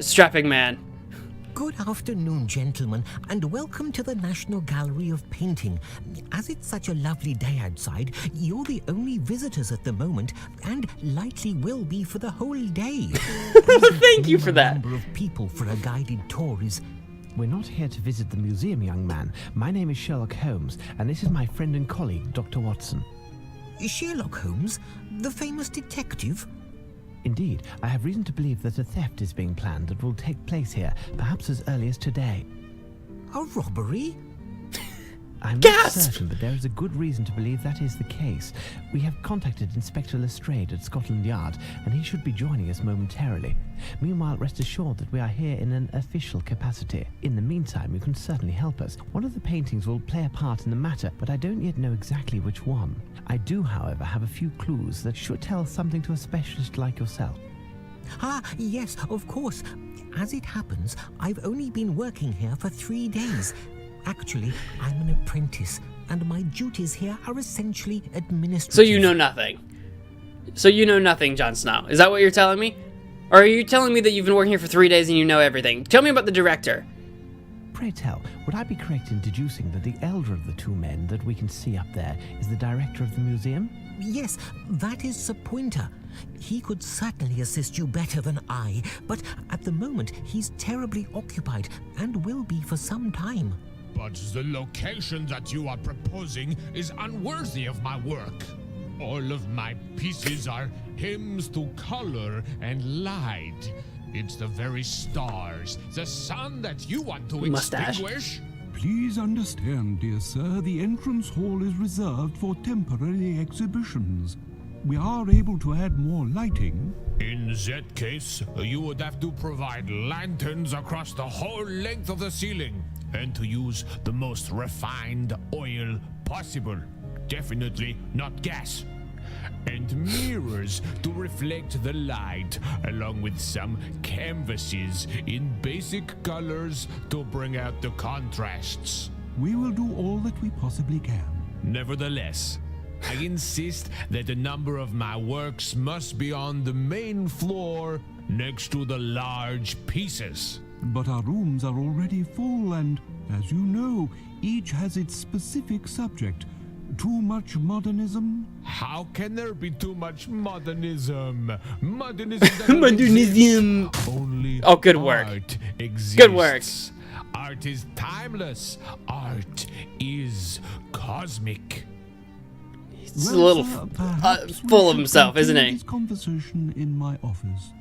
strapping man. Good afternoon, gentlemen, and welcome to the National Gallery of Painting. As it's such a lovely day outside, you're the only visitors at the moment, and likely will be for the whole day. Thank you for that. The number of people for a guided tour is We're not here to visit the museum, young man. My name is Sherlock Holmes, and this is my friend and colleague, Dr. Watson. Sherlock Holmes, the famous detective? Indeed, I have reason to believe that a theft is being planned that will take place here, perhaps as early as today. A robbery? I'm not certain, but there is a good reason to believe that is the case. We have contacted Inspector Lestrade at Scotland Yard, and he should be joining us momentarily. Meanwhile, rest assured that we are here in an official capacity. In the meantime, you can certainly help us. One of the paintings will play a part in the matter, but I don't yet know exactly which one. I do, however, have a few clues that should tell something to a specialist like yourself. Ah, yes, of course. As it happens, I've only been working here for 3 days. Actually, I'm an apprentice, and my duties here are essentially administrative. So you know nothing. So you know nothing, Jon Snow. Is that what you're telling me? Or are you telling me that you've been working here for 3 days and you know everything? Tell me about the director. Pray tell, would I be correct in deducing that the elder of the two men that we can see up there is the director of the museum? Yes, that is Sir Pointer. He could certainly assist you better than I, but at the moment he's terribly occupied and will be for some time. But the location that you are proposing is unworthy of my work. All of my pieces are hymns to color and light. It's the very stars, the sun that you want to Mustache. extinguish. Please understand, dear sir, the entrance hall is reserved for temporary exhibitions. We are able to add more lighting. In that case, you would have to provide lanterns across the whole length of the ceiling, and to use the most refined oil possible. Definitely not gas. And mirrors to reflect the light, along with some canvases in basic colors to bring out the contrasts. We will do all that we possibly can. Nevertheless, I insist that a number of my works must be on the main floor next to the large pieces. But our rooms are already full, and, as you know, each has its specific subject. Too much modernism? How can there be too much modernism? Modernism doesn't Modernism. exist. Only Oh, good work. art exists. Good work. Art is timeless. Art is cosmic. He's a little full of himself, isn't he? This conversation in my office.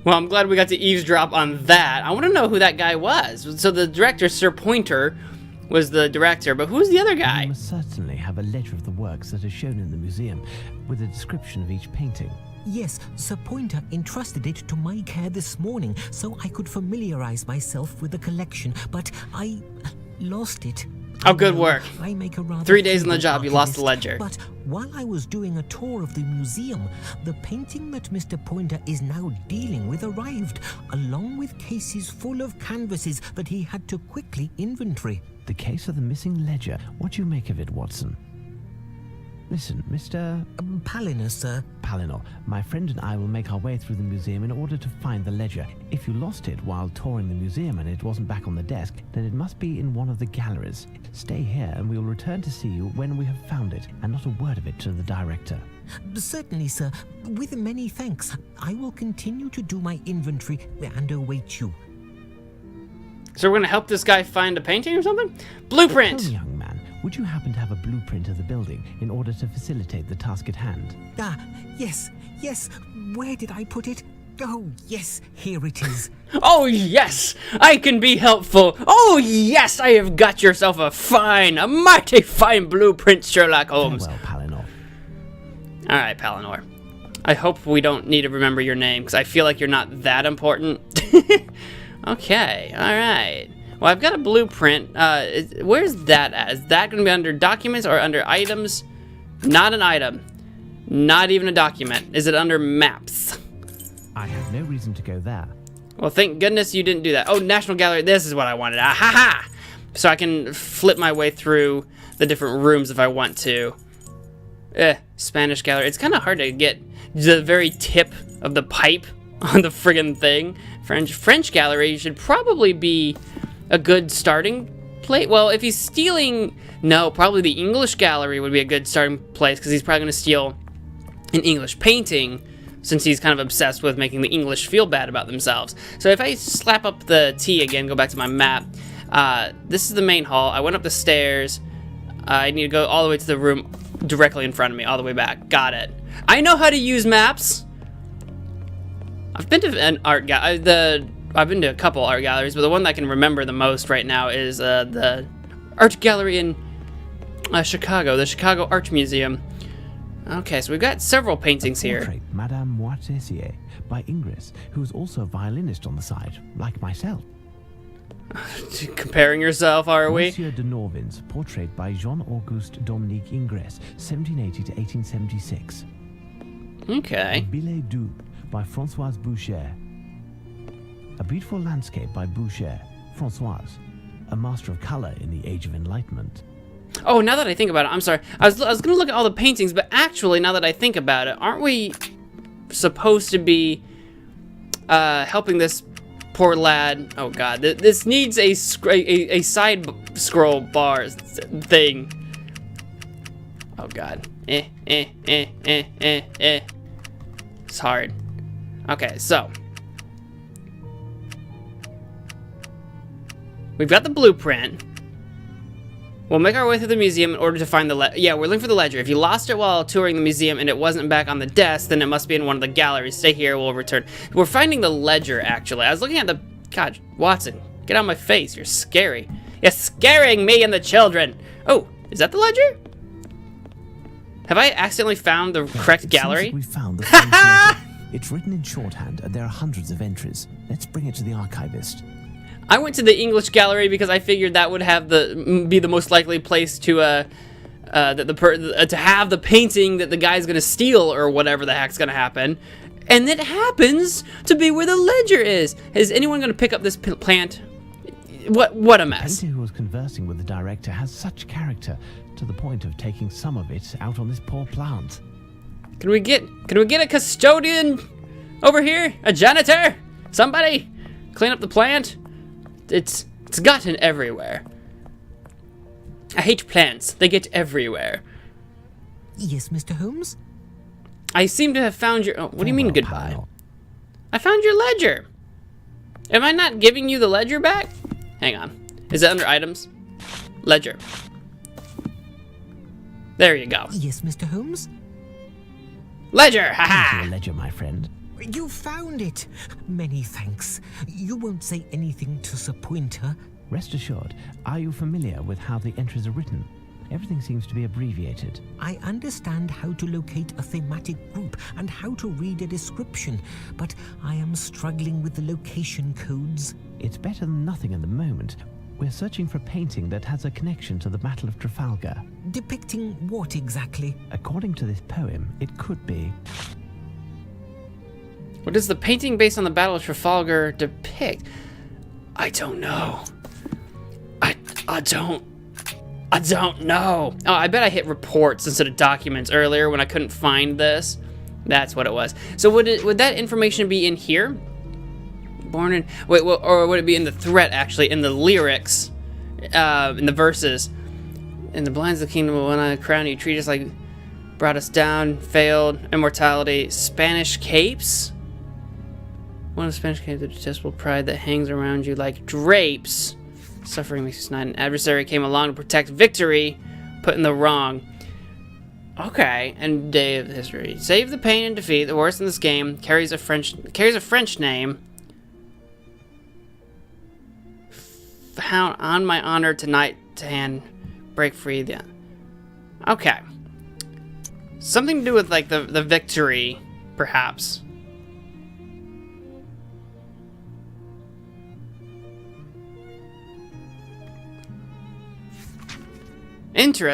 Well, I'm glad we got to eavesdrop on that. I want to know who that guy was. So the director, Sir Pointer, was the director, but who's the other guy? You must certainly have a ledger of the works that are shown in the museum, with a description of each painting. Yes, Sir Pointer entrusted it to my care this morning so I could familiarize myself with the collection, but I lost it. Oh, good work. I make a rather 3 days on the feeble job, you lost the archivist, ledger. But while I was doing a tour of the museum, the painting that Mr. Pointer is now dealing with arrived, along with cases full of canvases that he had to quickly inventory. The case of the missing ledger. What do you make of it, Watson? Listen, Mr. Palinur, sir. Palinor, my friend and I will make our way through the museum in order to find the ledger. If you lost it while touring the museum and it wasn't back on the desk, then it must be in one of the galleries. Stay here and we will return to see you when we have found it, and not a word of it to the director. Certainly, sir. With many thanks. I will continue to do my inventory and await you. So we're gonna help this guy find a painting or something? Blueprint! Oh, young man, would you happen to have a blueprint of the building in order to facilitate the task at hand? Ah, yes. Where did I put it? Oh, yes, here it is. Oh yes, I can be helpful. Oh yes, I have got yourself a mighty fine blueprint, Sherlock Holmes. Well, Palinor. All right, Palinor. I hope we don't need to remember your name, because I feel like you're not that important. Okay, all right. Well, I've got a blueprint. Where's that at? Is that going to be under documents or under items? Not an item. Not even a document. Is it under maps? I have no reason to go there. Well, thank goodness you didn't do that. Oh, National Gallery. This is what I wanted. Ah, ha, ha! So I can flip my way through the different rooms if I want to. Spanish Gallery. It's kind of hard to get the very tip of the pipe on the friggin' thing. French Gallery should probably be a good starting place. Well, if he's stealing... No, probably the English Gallery would be a good starting place, because he's probably going to steal an English painting since he's kind of obsessed with making the English feel bad about themselves. So if I slap up the T again, go back to my map, this is the main hall. I went up the stairs. I need to go all the way to the room directly in front of me, all the way back. Got it. I know how to use maps. I've been to an art gallery. I've been to a couple art galleries, but the one that I can remember the most right now is the art gallery in Chicago, the Chicago Art Museum. Okay, so we've got several paintings here. Portrait, Madame Moitessier, by Ingres, who is also a violinist on the side, like myself. Comparing yourself, are we? Monsieur de Norvin's portrait by Jean-Auguste Dominique Ingres, 1780 to 1876. Okay. Billet doux by Françoise Boucher. A beautiful landscape by Boucher, Françoise, a master of color in the Age of Enlightenment. Oh, now that I think about it, I'm sorry. I was going to look at all the paintings, but actually, now that I think about it, aren't we supposed to be helping this poor lad? Oh God, this needs a side scroll bar thing. Oh God. It's hard. Okay, so we've got the blueprint. We'll make our way through the museum in order to find the we're looking for the ledger. If you lost it while touring the museum and it wasn't back on the desk, then it must be in one of the galleries. Stay here, we'll return. We're finding the ledger, actually. I was looking at the... God, Watson, get out of my face. You're scary. You're scaring me and the children. Oh, is that the ledger? Have I accidentally found the correct gallery? We found the French ledger. It's written in shorthand, and there are hundreds of entries. Let's bring it to the archivist. I went to the English gallery because I figured that would have be the most likely place to have the painting that the guy's gonna steal or whatever the heck's gonna happen, and it happens to be where the ledger is. Is anyone gonna pick up this plant? What a mess! The painter who was conversing with the director has such character to the point of taking some of it out on this poor plant. Can we get a custodian over here? A janitor? Somebody clean up the plant. It's gotten everywhere. I hate plants. They get everywhere. Yes, Mr. Holmes? I seem to have found your... Oh, what do you mean goodbye? I found your ledger. Am I not giving you the ledger back? Hang on. Is it under items? Ledger. There you go. Yes, Mr. Holmes? Ledger! Haha! Your ledger, my friend. You found it! Many thanks. You won't say anything to Sir Pointer. Rest assured, are you familiar with how the entries are written? Everything seems to be abbreviated. I understand how to locate a thematic group and how to read a description, but I am struggling with the location codes. It's better than nothing at the moment. We're searching for a painting that has a connection to the Battle of Trafalgar. Depicting what exactly? According to this poem, it could be... What does the painting based on the Battle of Trafalgar depict? I don't know. I don't know. Oh, I bet I hit reports instead of documents earlier when I couldn't find this. That's what it was. So would that information be in here? Born in... Wait, well, or would it be in the threat, actually, in the lyrics, in the verses? In the blinds of the kingdom of one-eyed crown, you treat us like... Brought us down, failed, immortality, Spanish capes? One of the Spanish capes, the detestable pride that hangs around you like drapes. Suffering makes you snide. An adversary came along to protect victory, put in the wrong. Okay, and day of history. Save the pain and defeat. The worst in this game carries a French name. Found on my honor tonight to hand break free. Okay. Something to do with like the victory, perhaps.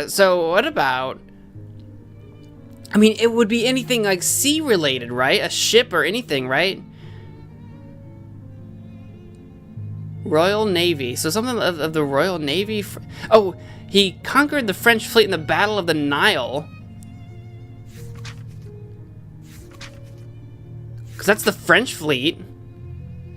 So what about... I mean, it would be anything like sea related, right? A ship or anything, right? Royal Navy. So something of the Royal Navy. Oh, he conquered the French fleet in the Battle of the Nile. Because that's the French fleet.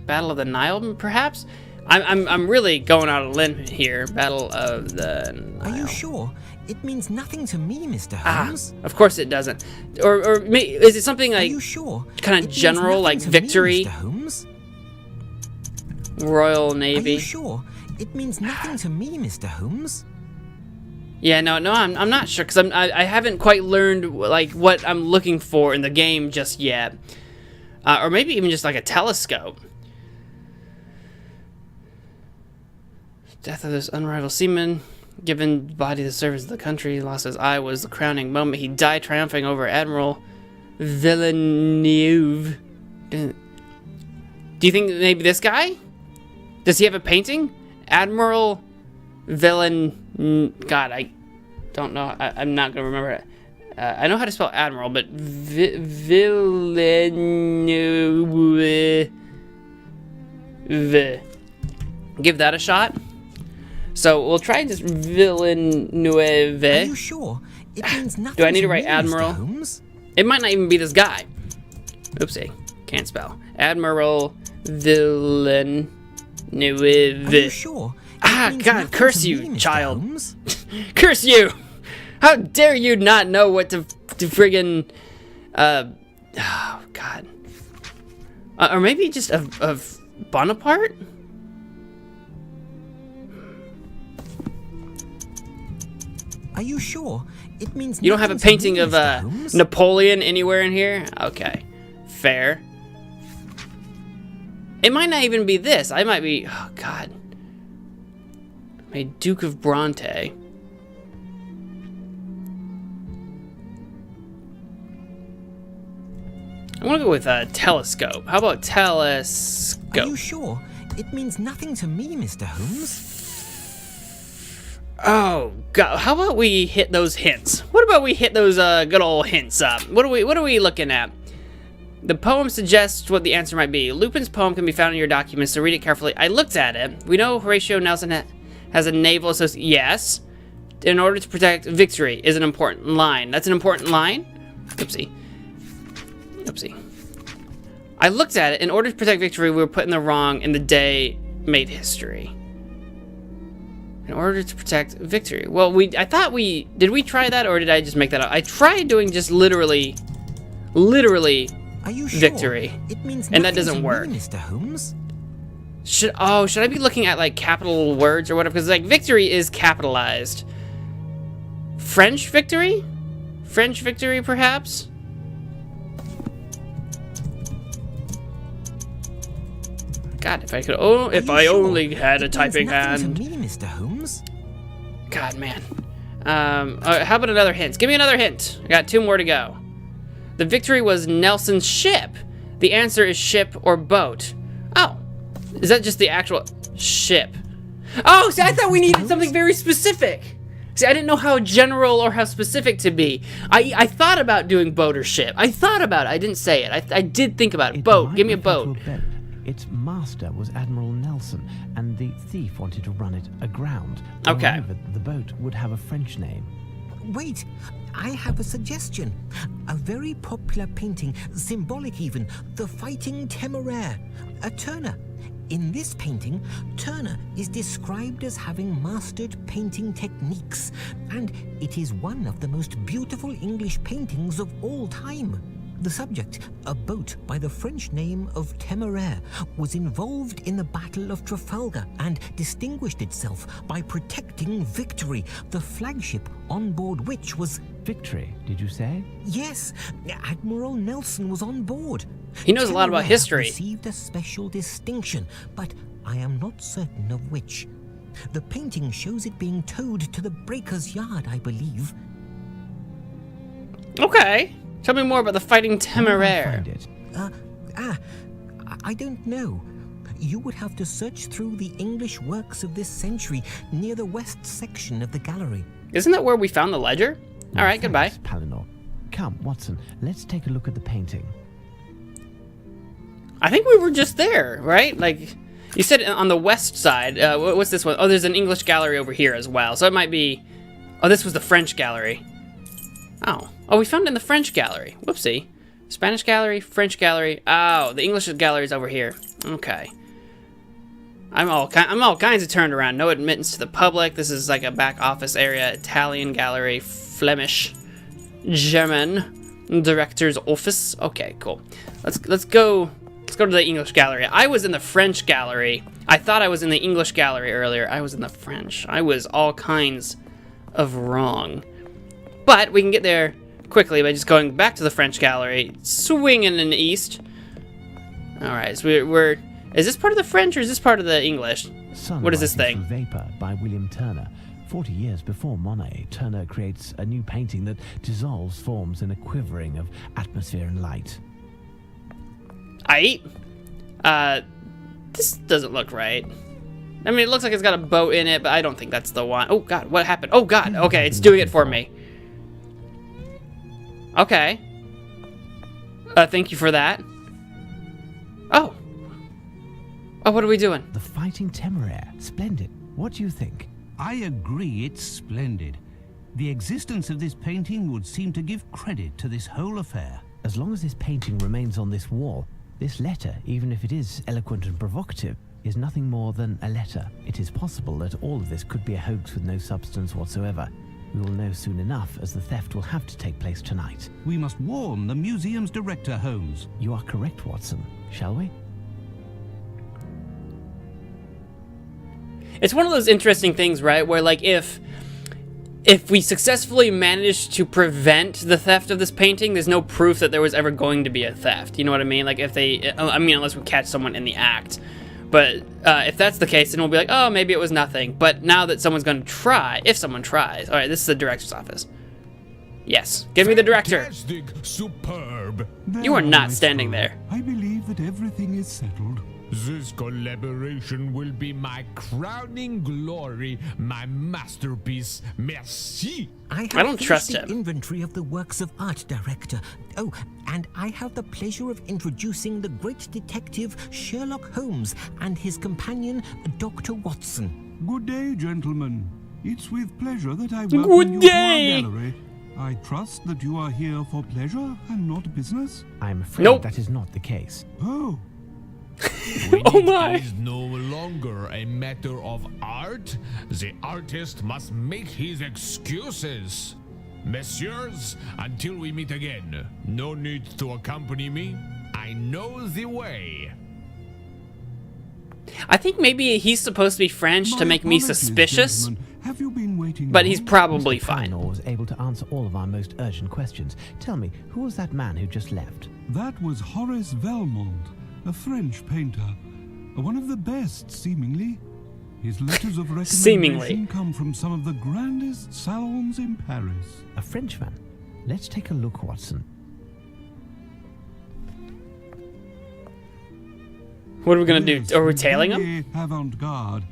Battle of the Nile, perhaps? I'm really going out on a limb here. Battle of the Nile. Are you sure? It means nothing to me, Mr. Holmes. Of course it doesn't. Or is it something Are like you sure? kind of general, like victory? Mr. Holmes? Royal Are Navy. you sure? It means nothing to me, Mr. Holmes. Yeah, no, I'm not sure because I haven't quite learned like what I'm looking for in the game just yet, or maybe even just like a telescope. Death of this unrivaled seaman, given body to service of the country, lost his eye was the crowning moment. He died triumphing over Admiral Villeneuve. Do you think maybe this guy? Does he have a painting? Admiral God, I don't know. I'm not gonna remember it. I know how to spell admiral, but Villeneuve. Give that a shot. So we'll try this Villeneuve. Are you sure? It means nothing. Do I need to write me, admiral? Mr. Holmes? It might not even be this guy. Oopsie, can't spell. Admiral Villeneuve. Are you sure? God, curse you, me, Mr. child. Holmes? Curse you! How dare you not know what to friggin', oh, God. Or maybe just of Bonaparte? Are you sure? It means You don't have a nothing to painting me, of Mr. Holmes? Napoleon anywhere in here? Okay, fair. It might not even be this. I might be, oh God. A Duke of Bronte. I want to go with a telescope. How about telescope? Are you sure? It means nothing to me, Mr. Holmes. Oh God! How about we hit those hints? What about we hit those good old hints up? What are we looking at? The poem suggests what the answer might be. Lupin's poem can be found in your documents, so read it carefully. I looked at it. We know Horatio Nelson has a naval association. Yes. In order to protect victory is an important line. That's an important line? Oopsie. Oopsie. I looked at it. In order to protect victory, we were put in the wrong in the day made history. In order to protect victory. Well, I thought did we try that or did I just make that up? I tried doing just literally Are you sure? victory. It means And that nothing doesn't to work. me, Mr. Holmes. Should I be looking at like capital words or whatever? Because like victory is capitalized. French victory? French victory, perhaps? God, if I could, if I only had a typing hand. To me, Mr. Holmes. God, man. How about another hint? Give me another hint. I got 2 more to go. The victory was Nelson's ship. The answer is ship or boat. Oh, is that just the actual ship? Oh, see, I thought we needed something very specific. See, I didn't know how general or how specific to be. I thought about doing boat or ship. I thought about it. I didn't say it. I did think about it. Boat. Give me a boat. Its master was Admiral Nelson, and the thief wanted to run it aground. Okay. However, the boat would have a French name. Wait, I have a suggestion. A very popular painting, symbolic even, the Fighting Temeraire, a Turner. In this painting, Turner is described as having mastered painting techniques, and it is one of the most beautiful English paintings of all time. The subject, a boat by the French name of Temeraire, was involved in the Battle of Trafalgar and distinguished itself by protecting Victory, the flagship on board which was... Victory, did you say? Yes, Admiral Nelson was on board. He knows a lot about Temeraire history. Received a special distinction, but I am not certain of which. The painting shows it being towed to the breaker's yard, I believe. Okay. Tell me more about the Fighting Temeraire. Find it. I don't know. You would have to search through the English works of this century near the west section of the gallery. Isn't that where we found the ledger? All right, goodbye. Thanks, Palinor. Come, Watson, let's take a look at the painting. I think we were just there, right? Like, you said on the west side. What's this one? Oh, there's an English gallery over here as well. So it might be... Oh, this was the French gallery. Oh. Oh, we found it in the French gallery. Whoopsie. Spanish gallery, French gallery. Oh, the English gallery is over here. Okay. I'm all kinds of turned around. No admittance to the public. This is like a back office area. Italian gallery, Flemish, German, director's office. Okay, cool. Let's go to the English gallery. I was in the French gallery. I thought I was in the English gallery earlier. I was in the French. I was all kinds of wrong. But we can get there quickly by just going back to the French gallery, swinging in the east. All right, so we're. Is this part of the French or is this part of the English? What is this thing? Vapor by William Turner. 40 years before Monet, Turner creates a new painting that dissolves forms in a quivering of atmosphere and light. This doesn't look right. I mean, it looks like it's got a boat in it, but I don't think that's the one. Oh God, what happened? Oh God, okay, it's doing it for me. Okay. Thank you for that. Oh. Oh, what are we doing? The Fighting Temeraire. Splendid. What do you think? I agree, it's splendid. The existence of this painting would seem to give credit to this whole affair. As long as this painting remains on this wall, this letter, even if it is eloquent and provocative, is nothing more than a letter. It is possible that all of this could be a hoax with no substance whatsoever. We will know soon enough, as the theft will have to take place tonight. We must warn the museum's director, Holmes. You are correct, Watson. Shall we? It's one of those interesting things, right? Where like if we successfully manage to prevent the theft of this painting, there's no proof that there was ever going to be a theft. You know what I mean? Like if they, I mean, unless we catch someone in the act. But if that's the case, then we'll be like, oh, maybe it was nothing. But now that someone's going to try, if someone tries. All right, this is the director's office. Yes, give me the director. Fantastic, superb. You are not standing there. I believe that everything is settled. This collaboration will be my crowning glory, my masterpiece. Merci. I don't trust him. Inventory of the works of art, director. Oh, and I have the pleasure of introducing the great detective Sherlock Holmes and his companion Dr. Watson. Good day, gentlemen. It's with pleasure that I welcome you to our gallery. I trust that you are here for pleasure and not business. I'm afraid that is not the case. Oh. Oh my! It is no longer a matter of art. The artist must make his excuses. Messieurs, until we meet again, no need to accompany me. I know the way. I think maybe he's supposed to be French to make me suspicious, Gentlemen. Have you been waiting but he's long? probably Mr. fine. Palinor was able to answer all of our most urgent questions. Tell me, who was that man who just left? That was Horace Valmont, a French painter. One of the best, seemingly. His letters of recommendation come from some of the grandest salons in Paris. A Frenchman? Let's take a look, Watson. What are we gonna do? Are we tailing him? Very avant-garde.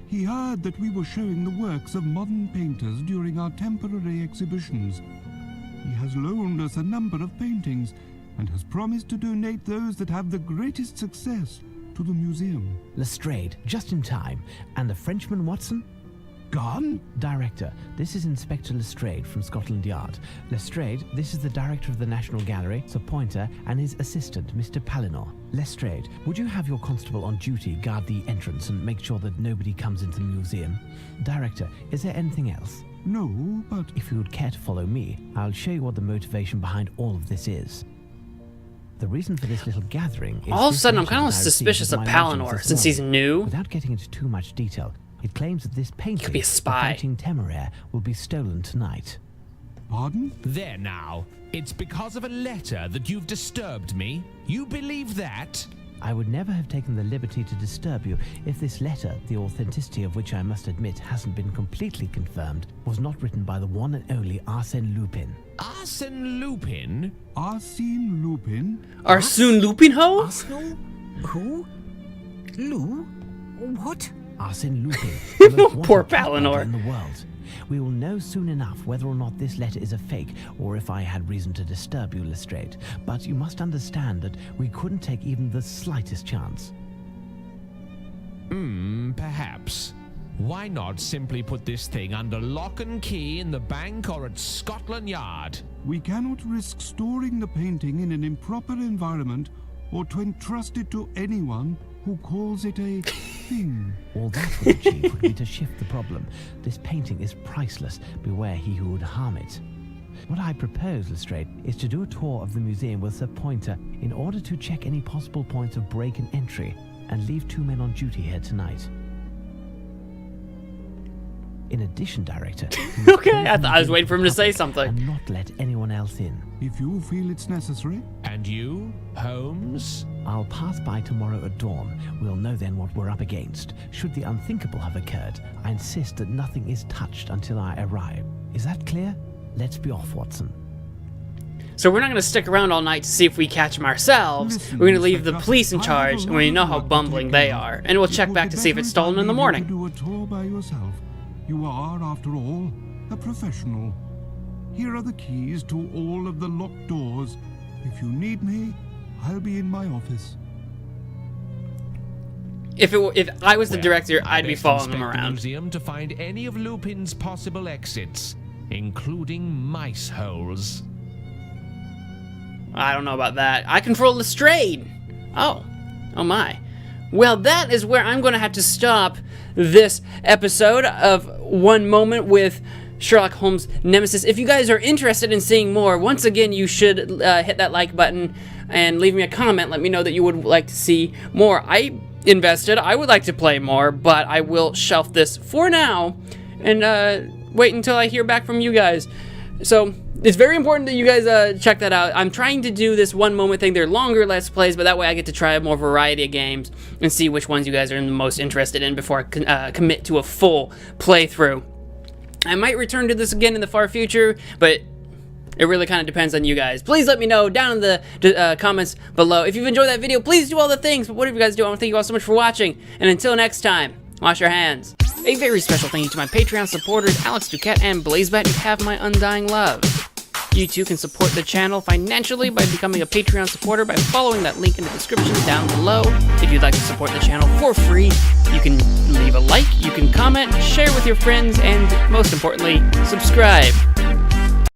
He heard that we were showing the works of modern painters during our temporary exhibitions. He has loaned us a number of paintings and has promised to donate those that have the greatest success to the museum. Lestrade, just in time. And the Frenchman, Watson? Gone? Director, this is Inspector Lestrade from Scotland Yard. Lestrade, this is the director of the National Gallery, Sir Pointer, and his assistant, Mr. Palinor. Lestrade, would you have your constable on duty guard the entrance and make sure that nobody comes into the museum? Director, is there anything else? No, but If you would care to follow me, I'll show you what the motivation behind all of this is. The reason for this little gathering is... All of a this sudden, I'm letter kind of that I suspicious of received at my lodgings Palinor, this since he's morning. new. Without getting into too much detail, it claims that this painting, Could be a spy. The Fighting Temeraire, will be stolen tonight. pardon? There now. It's because of a letter that you've disturbed me. You believe that? I would never have taken the liberty to disturb you if this letter, the authenticity of which I must admit hasn't been completely confirmed, was not written by the one and only Arsène Lupin. Arsène Lupin? Arsène Lupin? Arsène Lupin-ho? Arsenal? Who? Lou? What? Arsène Lupin, the most Poor wanted cat Palinor. hunter in the world. We will know soon enough whether or not this letter is a fake, or if I had reason to disturb you, Lestrade. But you must understand that we couldn't take even the slightest chance. Perhaps. Why not simply put this thing under lock and key in the bank or at Scotland Yard? We cannot risk storing the painting in an improper environment or to entrust it to anyone who calls it a thing. All that would achieve would be to shift the problem. This painting is priceless. Beware he who would harm it. What I propose, Lestrade, is to do a tour of the museum with Sir Pointer in order to check any possible points of break and entry, and leave 2 men on duty here tonight. In addition, Director... Okay, I was waiting for him to say something. And not let anyone else in. If you feel it's necessary. And you, Holmes? I'll pass by tomorrow at dawn. We'll know then what we're up against. Should the unthinkable have occurred, I insist that nothing is touched until I arrive. Is that clear? Let's be off, Watson. So we're not going to stick around all night to see if we catch him ourselves. Listen, We're going to leave Mr. the Duff, police in I charge, have a and we lot know of how work to bumbling take they care of. are. And we'll It check will back be to see if better it's stolen in the I leave morning. you to do a tour by yourself. You are, after all, a professional. Here are the keys to all of the locked doors. If you need me, I'll be in my office. If I was the director, I I'd be best following him inspect the around. museum to find any of Lupin's possible exits, including mice holes. I don't know about that. I control Lestrade. Oh my. Well, that is where I'm going to have to stop this episode of One Moment with Sherlock Holmes Nemesis. If you guys are interested in seeing more, once again, you should hit that like button and leave me a comment. Let me know that you would like to see more. I would like to play more, but I will shelf this for now and wait until I hear back from you guys. So it's very important that you guys check that out. I'm trying to do this One Moment thing. They're longer Let's Plays, but that way I get to try a more variety of games and see which ones you guys are the most interested in before I commit to a full playthrough. I might return to this again in the far future, but it really kind of depends on you guys. Please let me know down in the comments below. If you've enjoyed that video, please do all the things. But whatever you guys do, I want to thank you all so much for watching. And until next time, wash your hands. A very special thank you to my Patreon supporters, Alex Duquette and Blazebat, who have my undying love. You too can support the channel financially by becoming a Patreon supporter by following that link in the description down below. If you'd like to support the channel for free, you can leave a like, you can comment, share with your friends, and most importantly, subscribe.